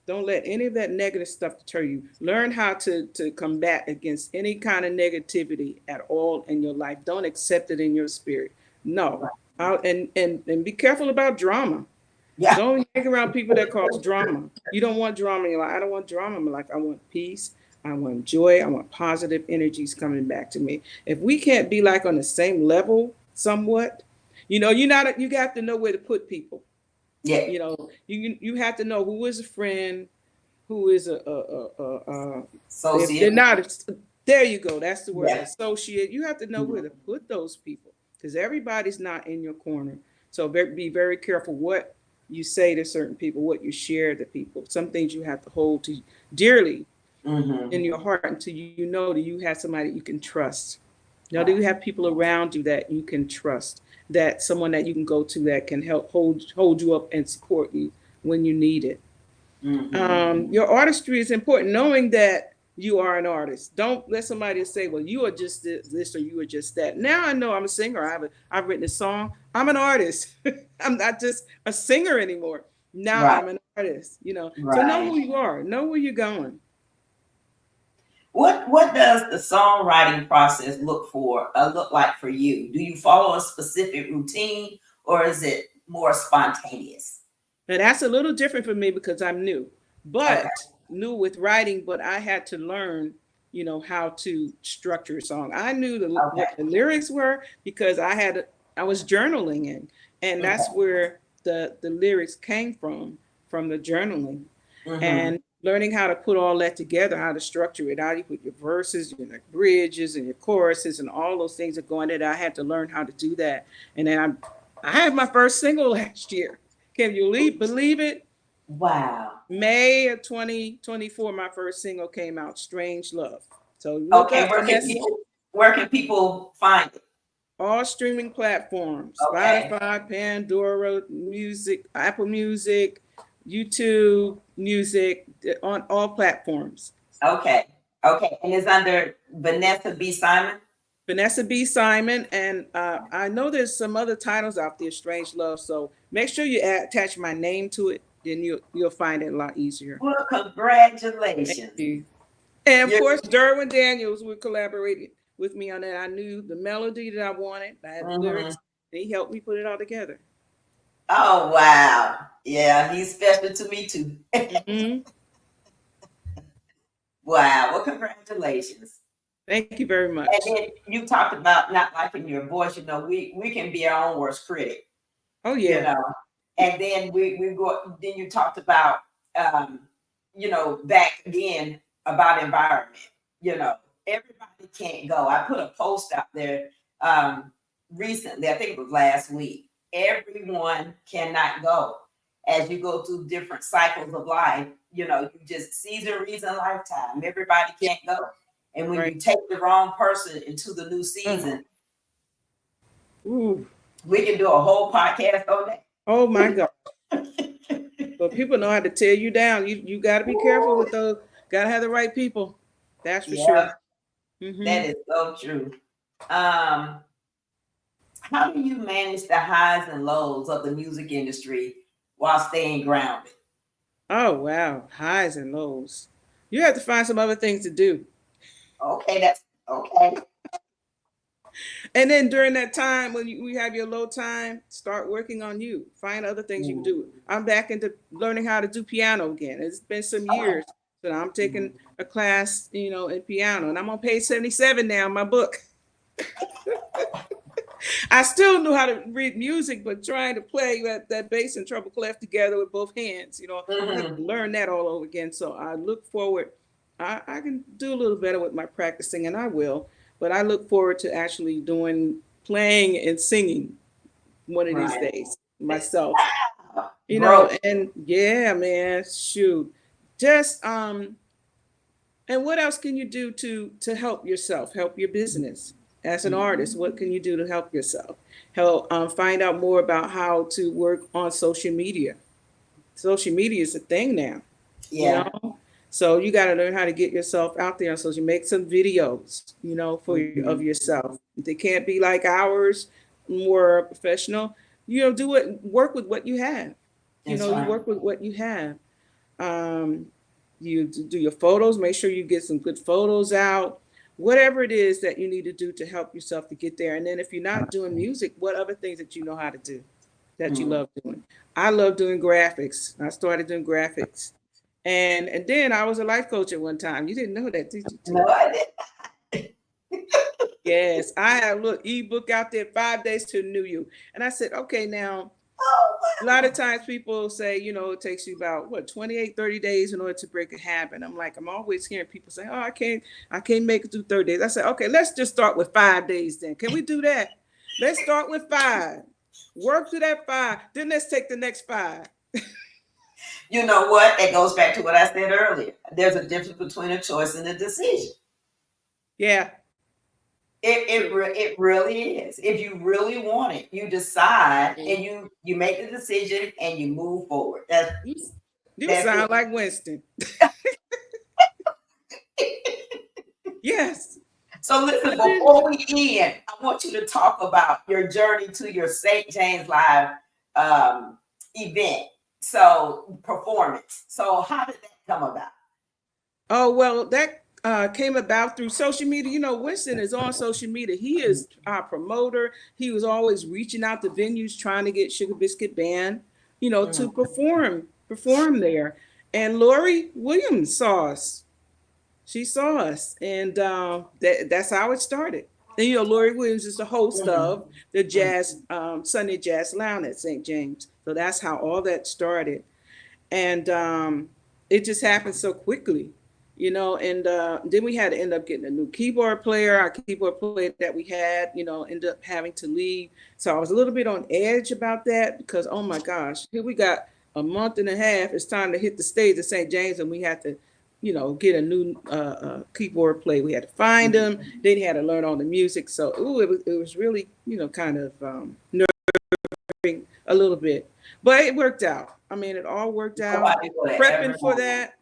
Don't let any of that negative stuff deter you. Learn how to combat against any kind of negativity at all in your life. Don't accept it in your spirit. No. Right. And be careful about drama. Yeah. Don't hang around people that cause drama. You don't want drama in your life. I don't want drama in my life. I want peace. I want joy. I want positive energies coming back to me. If we can't be like on the same level somewhat, you got to know where to put people. Yeah. You have to know who is a friend, who is if they're Associate. not, there you go. That's the word, Yeah. associate. You have to know where Mhm. to put those people because everybody's not in your corner. So be very careful what you say to certain people, what you share to people. Some things you have to hold to dearly in Mhm. your heart until you know that you have somebody you can trust. Now, do Right. you have people around you that you can trust? That someone that you can go to that can help hold you up and support you when you need it. Mhm. Your artistry is important, knowing that you are an artist. Don't let somebody say, well, you are just this or you are just that. Now I know I'm a singer. I've written a song. I'm an artist. I'm not just a singer anymore. Now Right. I'm an artist. So know Right. who you are. Know where you're going. What does the songwriting process look like for you? Do you follow a specific routine or is it more spontaneous? And that's a little different for me because I'm new, Okay. but new with writing, but I had to learn, how to structure a song. I knew what Okay. the lyrics were because I was journaling and that's Okay. where the lyrics came from the journaling Mm-hmm. and learning how to put all that together, how to structure it, how you put your verses, your bridges and your choruses and all those things that go in it. I had to learn how to do that. And then I had my first single last year. Can you believe it? Wow. May of 2024, my first single came out, Strange Love. So look Okay. up Vanessa, Where can people find it? all streaming platforms, Okay. Spotify, Pandora, Music, Apple Music, YouTube Music, on all platforms. Okay. Okay. And it's under Vanessa B. Simon. Vanessa B. Simon, and I know there's some other titles out there, Strange Love. So make sure you attach my name to it, then you'll find it a lot easier. Well, Thank congratulations. you. And of You're, course, Derwin Daniels would collaborate with me on that. I knew the melody that I wanted. I had the mhm. lyrics. He helped me put it all together. Oh, wow. Yeah, he's special to me too. Hmm. Wow. Well, congratulations. Thank you very And much. then you talked about not liking your voice. We can be our own worst critic. Oh You yeah. know, and then we go. Then you talked about um, back again about environment. You know, everybody can't go. I put a post out there um, recently. I think it was last week. Everyone cannot go. As you go through different cycles of life, you just season, reason, lifetime. Everybody Yeah. can't go. And when Right. you take the wrong person into the new Uh, season, ooh. we can do a whole podcast on Oh my God. that. But people know how to tear you down. You got to be careful with those. Got to have the right people. That's for Yeah, sure. Hmm. that is so true. Um, how do you manage the highs and lows of the music industry while staying grounded? Oh wow. Highs and lows. You have to find some other things to do. Okay, that's okay. And then during that time when we have your low time, start working on you. Find other things you can Mm, do. I'm back into learning how to do piano again. It's been some okay. years. So I'm taking Mhm. a class, in piano, and I'm on page 77 now in my book. I still knew how to read music, but trying to play that bass and treble clef together with both hands, I have Mhm. to learn that all over again. So I look forward. I can do a little better with my practicing, and I will. But I look forward to actually playing and singing one of these Right. days myself. Growth. And yeah, man, shoot. Just and what else can you do to help yourself, help your business as an Mhm. artist? What can you do to help yourself? Help find out more about how to work on social media. Social media is a thing now, you Yeah. know. So you got to learn how to get yourself out there on social. Make some videos, of Mhm. yourself. They can't be like ours, more professional. Do it. Work with what you have. That's You right. work with what you have. Um, you do your photos, make sure you get some good photos out, whatever it is that you need to do to help yourself to get there. And then if you're not doing music, what other things that you know how to do that you Mhm. love doing? I love doing graphics. I started doing graphics. And then I was a life coach at one time. You didn't know that, did you, too? No, I didn't. Yes, I have a little ebook out there, 5 days to New You. And I said, okay, now Oh, a lot of wow. times people say, it takes you about what, 28, 30 days in order to break a habit. I'm like, I'm always hearing people say, oh, I can't make it through 30 days. I said, okay, let's just start with 5 days then. Can we do that? Let's start with five. Work to that five. Then let's take the next five. You know what? It goes back to what I said earlier. There's a difference between a choice and a decision. Yeah. It really is. If you really want it, you decide and you make the decision and you move forward. You, you That's sound it. like Winston. Yes. So I listen, did. before we end, I want you to talk about your journey to your St. James Live um, event. So performance. So how did that come about? Oh, well, that came about through social media. Winston is on social media. He is our promoter. He was always reaching out to venues trying to get Sugar Biscuit Band, to Mhm. perform there. And Lori Williams saw us. She saw us, and that's how it started. And Lori Williams is the host Mhm. of the Mhm. Jazz Sunday Jazz Lounge at St. James. So that's how all that started. And it just happened so quickly, and then we had to end up getting a new keyboard player. Our keyboard player that we had, ended up having to leave. So I was a little bit on edge about that because, oh my gosh, here we got a month and a half. It's time to hit the stage at St. James, and we had to get a new keyboard player. We had to find him. Then he had to learn all the music. So it was really kind of a little bit, but it worked out. I mean, it all worked out. Nobody would have ever Prepping for known. that,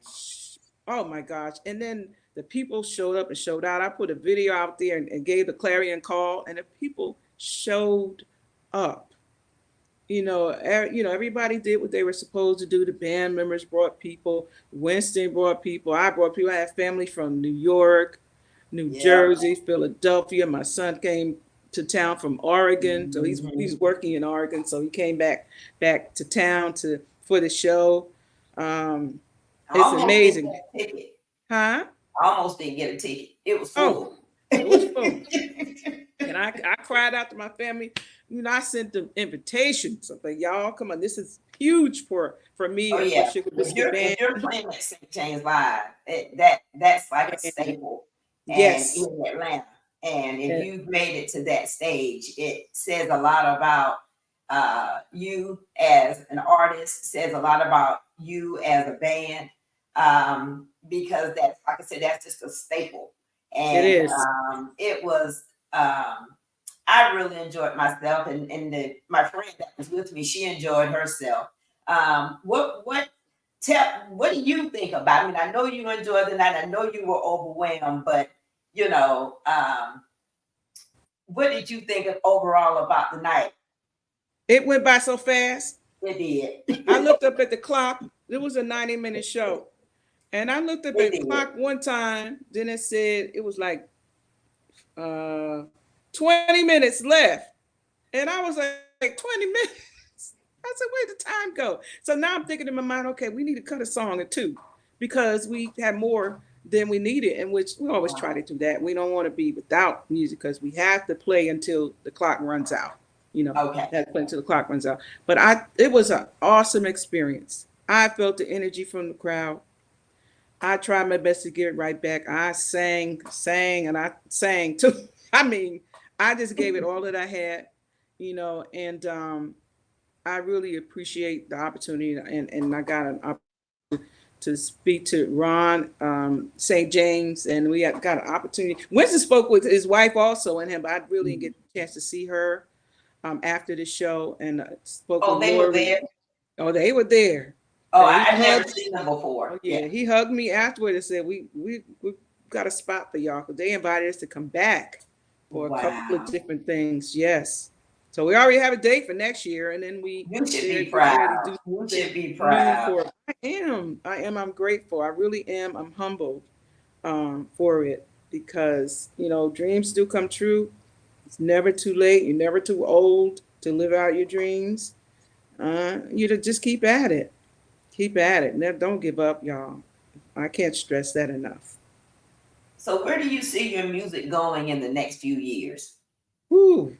oh my gosh! And then the people showed up and showed out. I put a video out there and gave the clarion call, and the people showed up. Everybody did what they were supposed to do. The band members brought people. Winston brought people. I brought people. I had family from New York, New Yeah. Jersey, Philadelphia. My son came to town from Oregon, so he's Mhm. working in Oregon. So he came back to town to for the show. Um, I it's almost didn't amazing, get a ticket. huh? I almost didn't get a ticket. It was Oh, full. it was full. And I cried out to my family. I sent them invitations. I like, y'all, come on, this is huge for me Oh and for yeah. Sugar If Biscuit you're Band. if you're playing at St. James Live, that's like a And staple and yes, in Atlanta. And if and you've made it to that stage, it says a lot about you as an artist, says a lot about you as a band. Because that's like I said, that's just a staple. it And is. it was I really enjoyed myself and my friend that was with me, she enjoyed herself. What do you think about it? I mean, I know you enjoyed the night. I know you were overwhelmed, but you know, um, what did you think of overall about the night? It went by so fast. It did. I looked up at the clock. It was a 90-minute show. And I looked up It at the did. clock one time, then it said it was like uh 20 minutes left. And I was like 20 minutes. I said, where did the time go? So now I'm thinking in my mind, okay, we need to cut a song or two because we had more than we needed, and which we always try to do that. We don't want to be without music because we have to play until the clock runs out. Okay. Have to play until the clock runs out. But it was an awesome experience. I felt the energy from the crowd. I tried my best to get it right back. I sang, and I sang too. I mean, I just gave it all that I had, and I really appreciate the opportunity, and I got an opportunity to speak to Ron St. James, and we got an opportunity. Winston spoke with his wife also and him, but I really didn't get a chance to see her after the show, and spoke with Oh, they were Lori. there. Oh, they were there. Oh, They I've never hugged. seen them Oh before. yeah, Yeah. he hugged me afterward and said, "We got a spot for y'all because they invited us to come back for a couple of Wow. different things." Yes, So we already have a date for next year, and then we You should they're be getting ready to proud. do You something should be new proud. for it. I am. I am. I'm grateful. I really am. I'm humbled for it because dreams do come true. It's never too late. You're never too old to live out your dreams. You to just keep at it. Keep at it. Never, don't give up, y'all. I can't stress that enough. So where do you see your music going in the next few years? Whew.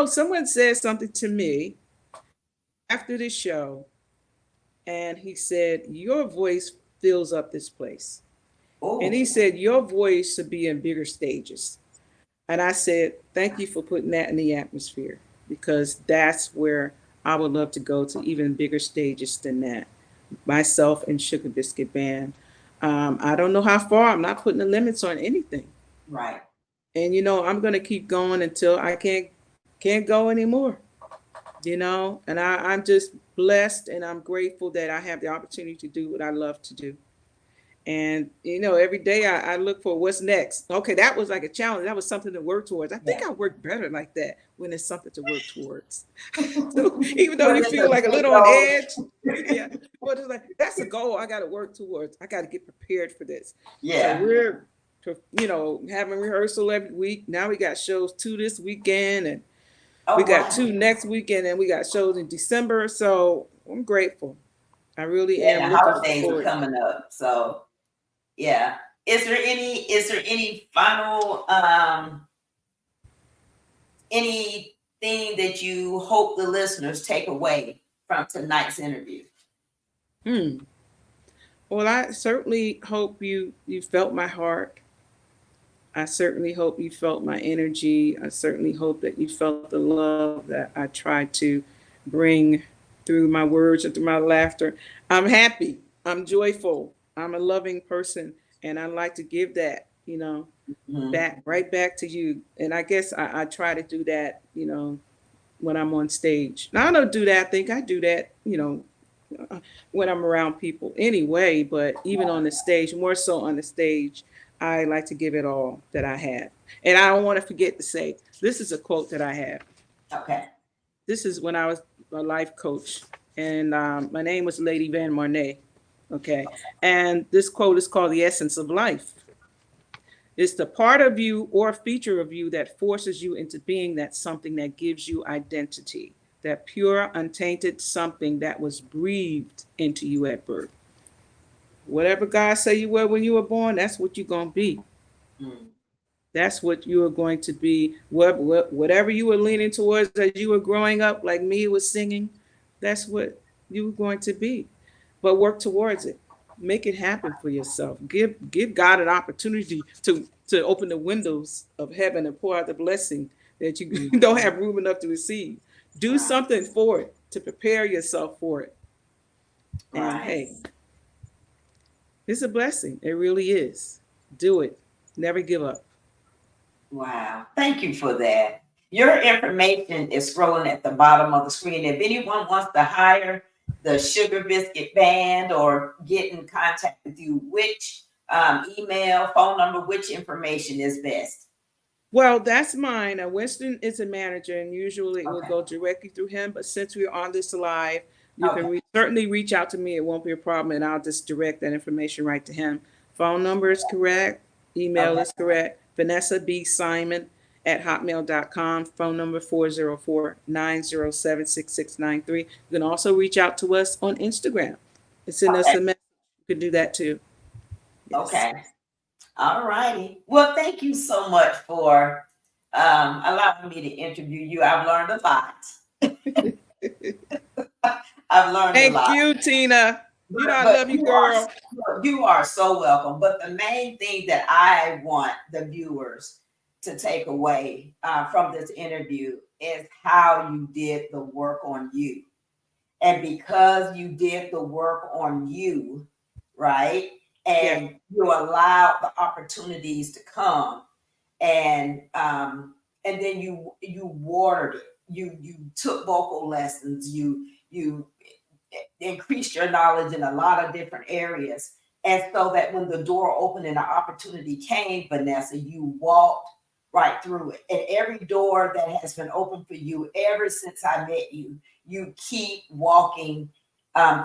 Someone said something to me after the show, and he said, "Your voice fills up this place." And he Oh, said, "Your voice should be in bigger stages." And I said, "Thank you for putting that in the atmosphere because that's where I would love to go to even bigger stages than that. Myself and Sugar Biscuit Band. I don't know how far. I'm not putting the limits on anything. right. And I'm gonna keep going until I can't go anymore. And I'm just blessed and I'm grateful that I have the opportunity to do what I love to do. And every day I look for what's next. Okay, that was like a challenge. That was something to work towards. I think Yeah. I work better like that when it's something to work towards. So even though What you is feel the like a big little on goal? edge, yeah, but it's like that's a goal I got to work towards. I got to get prepared for this. So Yeah. we're, having rehearsal every week. Now we got shows 2 this weekend, and we Oh, got wow. 2 next weekend, and we got shows in December. So I'm grateful. I really Yeah, am the looking holidays are forward. coming up. So yeah. Is there any final anything that you hope the listeners take away from tonight's interview? Hmm. Well, I certainly hope you felt my heart. I certainly hope you felt my energy. I certainly hope that you felt the love that I tried to bring through my words and through my laughter. I'm happy. I'm joyful. I'm a loving person, and I like to give that, Mhm. back right back to you. And I guess I try to do that, when I'm on stage. Now I don't do that. I think I do that, when I'm around people anyway, but even on the stage, more so on the stage, I like to give it all that I have. And I don't want to forget to say, this is a quote that I have. Okay. This is when I was a life coach, and my name was Lady Van Marnay. Okay. And this quote is called The Essence of Life. It's the part of you or feature of you that forces you into being that something that gives you identity, that pure, untainted something that was breathed into you at birth. Whatever God say you were when you were born, that's what you're going to be. Mm. That's what you are going to be. Whatever you were leaning towards as you were growing up, like me was singing, that's what you were going to be. But work towards it. Make it happen for yourself. Give God an opportunity to open the windows of heaven and pour out the blessing that you don't Mhm. have room enough to receive. Do Right. something for it to prepare yourself for it. And Right. hey, it's a blessing. It really is. Do it. Never give up. Wow. Thank you for that. Your information is scrolling at the bottom of the screen. If anyone wants to hire the Sugar Biscuit Band or get in contact with you, which email, phone number, which information is best? Well, that's mine. Winston is a manager, and usually it will Okay. go directly through him. But since we're on this live, you can Okay. certainly reach out to me. It won't be a problem, and I'll just direct that information right to him. Phone number is correct. Email Okay. is correct. Vanessa B. Simon at hotmail.com. Phone number 404-907-6693. You can also reach out to us on Instagram. Send us Okay. a message. You can do that too. Yes. Okay. All righty. Well, thank you so much for allowing me to interview you. I've learned a lot. I've learned a Thank lot. you, Tina. You know But I but love you, you are girl. you are so welcome. But the main thing that I want the viewers to take away from this interview is how you did the work on you. And because you did the work on you, right? Yeah. And you allowed the opportunities to come, and then you watered it. You took vocal lessons. You increased your knowledge in a lot of different areas. And so that when the door opened and the opportunity came, Vanessa, you walked right through it. And every door that has been open for you ever since I met you, you keep walking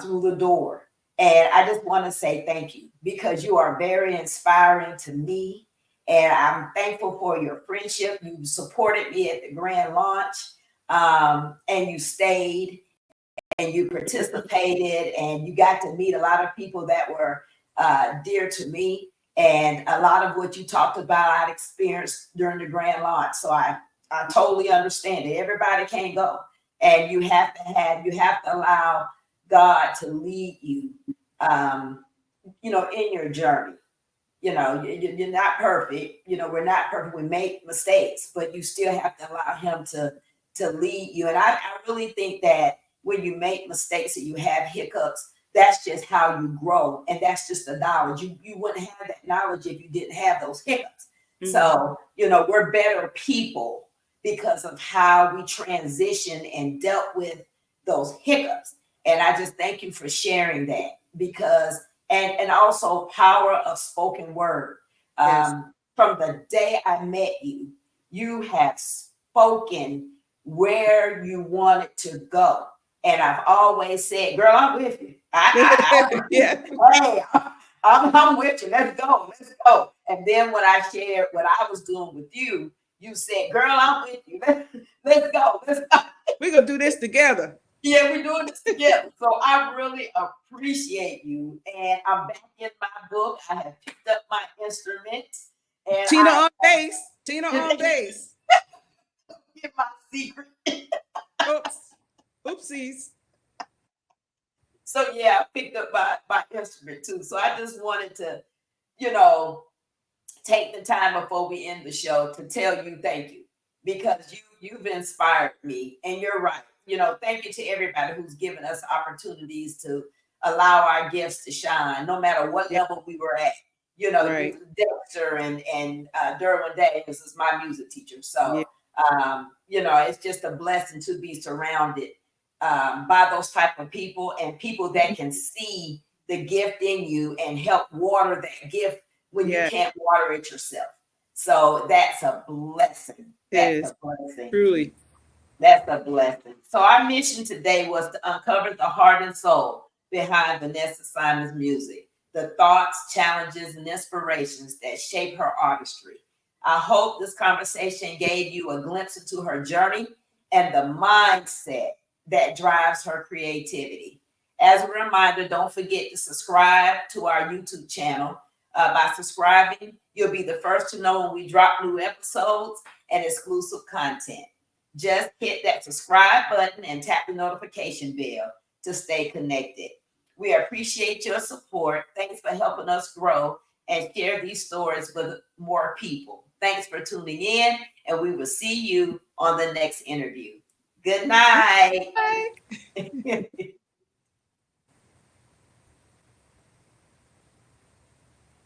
through the door. And I just want to say thank you because you are very inspiring to me. And I'm thankful for your friendship. You supported me at the grand launch, and you stayed and you participated and you got to meet a lot of people that were dear to me. And a lot of what you talked about, I'd experienced during the grand launch. So I totally understand it. Everybody can't go. And you have to allow God to lead you, um, in your journey. You're not perfect. We're not perfect. We make mistakes, but you still have to allow him to lead you. And I really think that when you make mistakes and you have hiccups, that's just how you grow. And that's just the knowledge. You wouldn't have that knowledge if you didn't have those hiccups. Mm-hmm. So, we're better people because of how we transition and dealt with those hiccups. And I just thank you for sharing that because and also power of spoken word. Yes. From the day I met you, you have spoken where you wanted to go. And I've always said, girl, I'm with you. Yeah. Hey, I'm with you. Let's go. Let's go. And then when I shared what I was doing with you, you said, girl, I'm with you. Let's go. Let's go. We're going to do this together. Yeah, we're doing this together. So I really appreciate you. And I'm back in my book. I have picked up my instrument. And Tina on bass. Tina on bass. Get my secret. Oops. Oopsies. So yeah, I picked up my instrument too. So I just wanted to, you know, take the time before we end the show to tell you thank you because you've inspired me. And you're right. Thank you to everybody who's given us opportunities to allow our gifts to shine, no matter what level we were at. Right. Dexter and Derwin Davis is my music teacher. So, it's just a blessing to be surrounded by those type of people and people that can see the gift in you and help water that gift when you can't water it yourself. So that's a blessing. That's a blessing. Truly. That's a blessing. So our mission today was to uncover the heart and soul behind Vanessa Simon's music, the thoughts, challenges, and inspirations that shape her artistry. I hope this conversation gave you a glimpse into her journey and the mindset that drives her creativity. As a reminder, don't forget to subscribe to our YouTube channel. By subscribing, you'll be the first to know when we drop new episodes and exclusive content. Just hit that subscribe button and tap the notification bell to stay connected. We appreciate your support. Thanks for helping us grow and share these stories with more people. Thanks for tuning in, and we will see you on the next interview. Good night. Bye.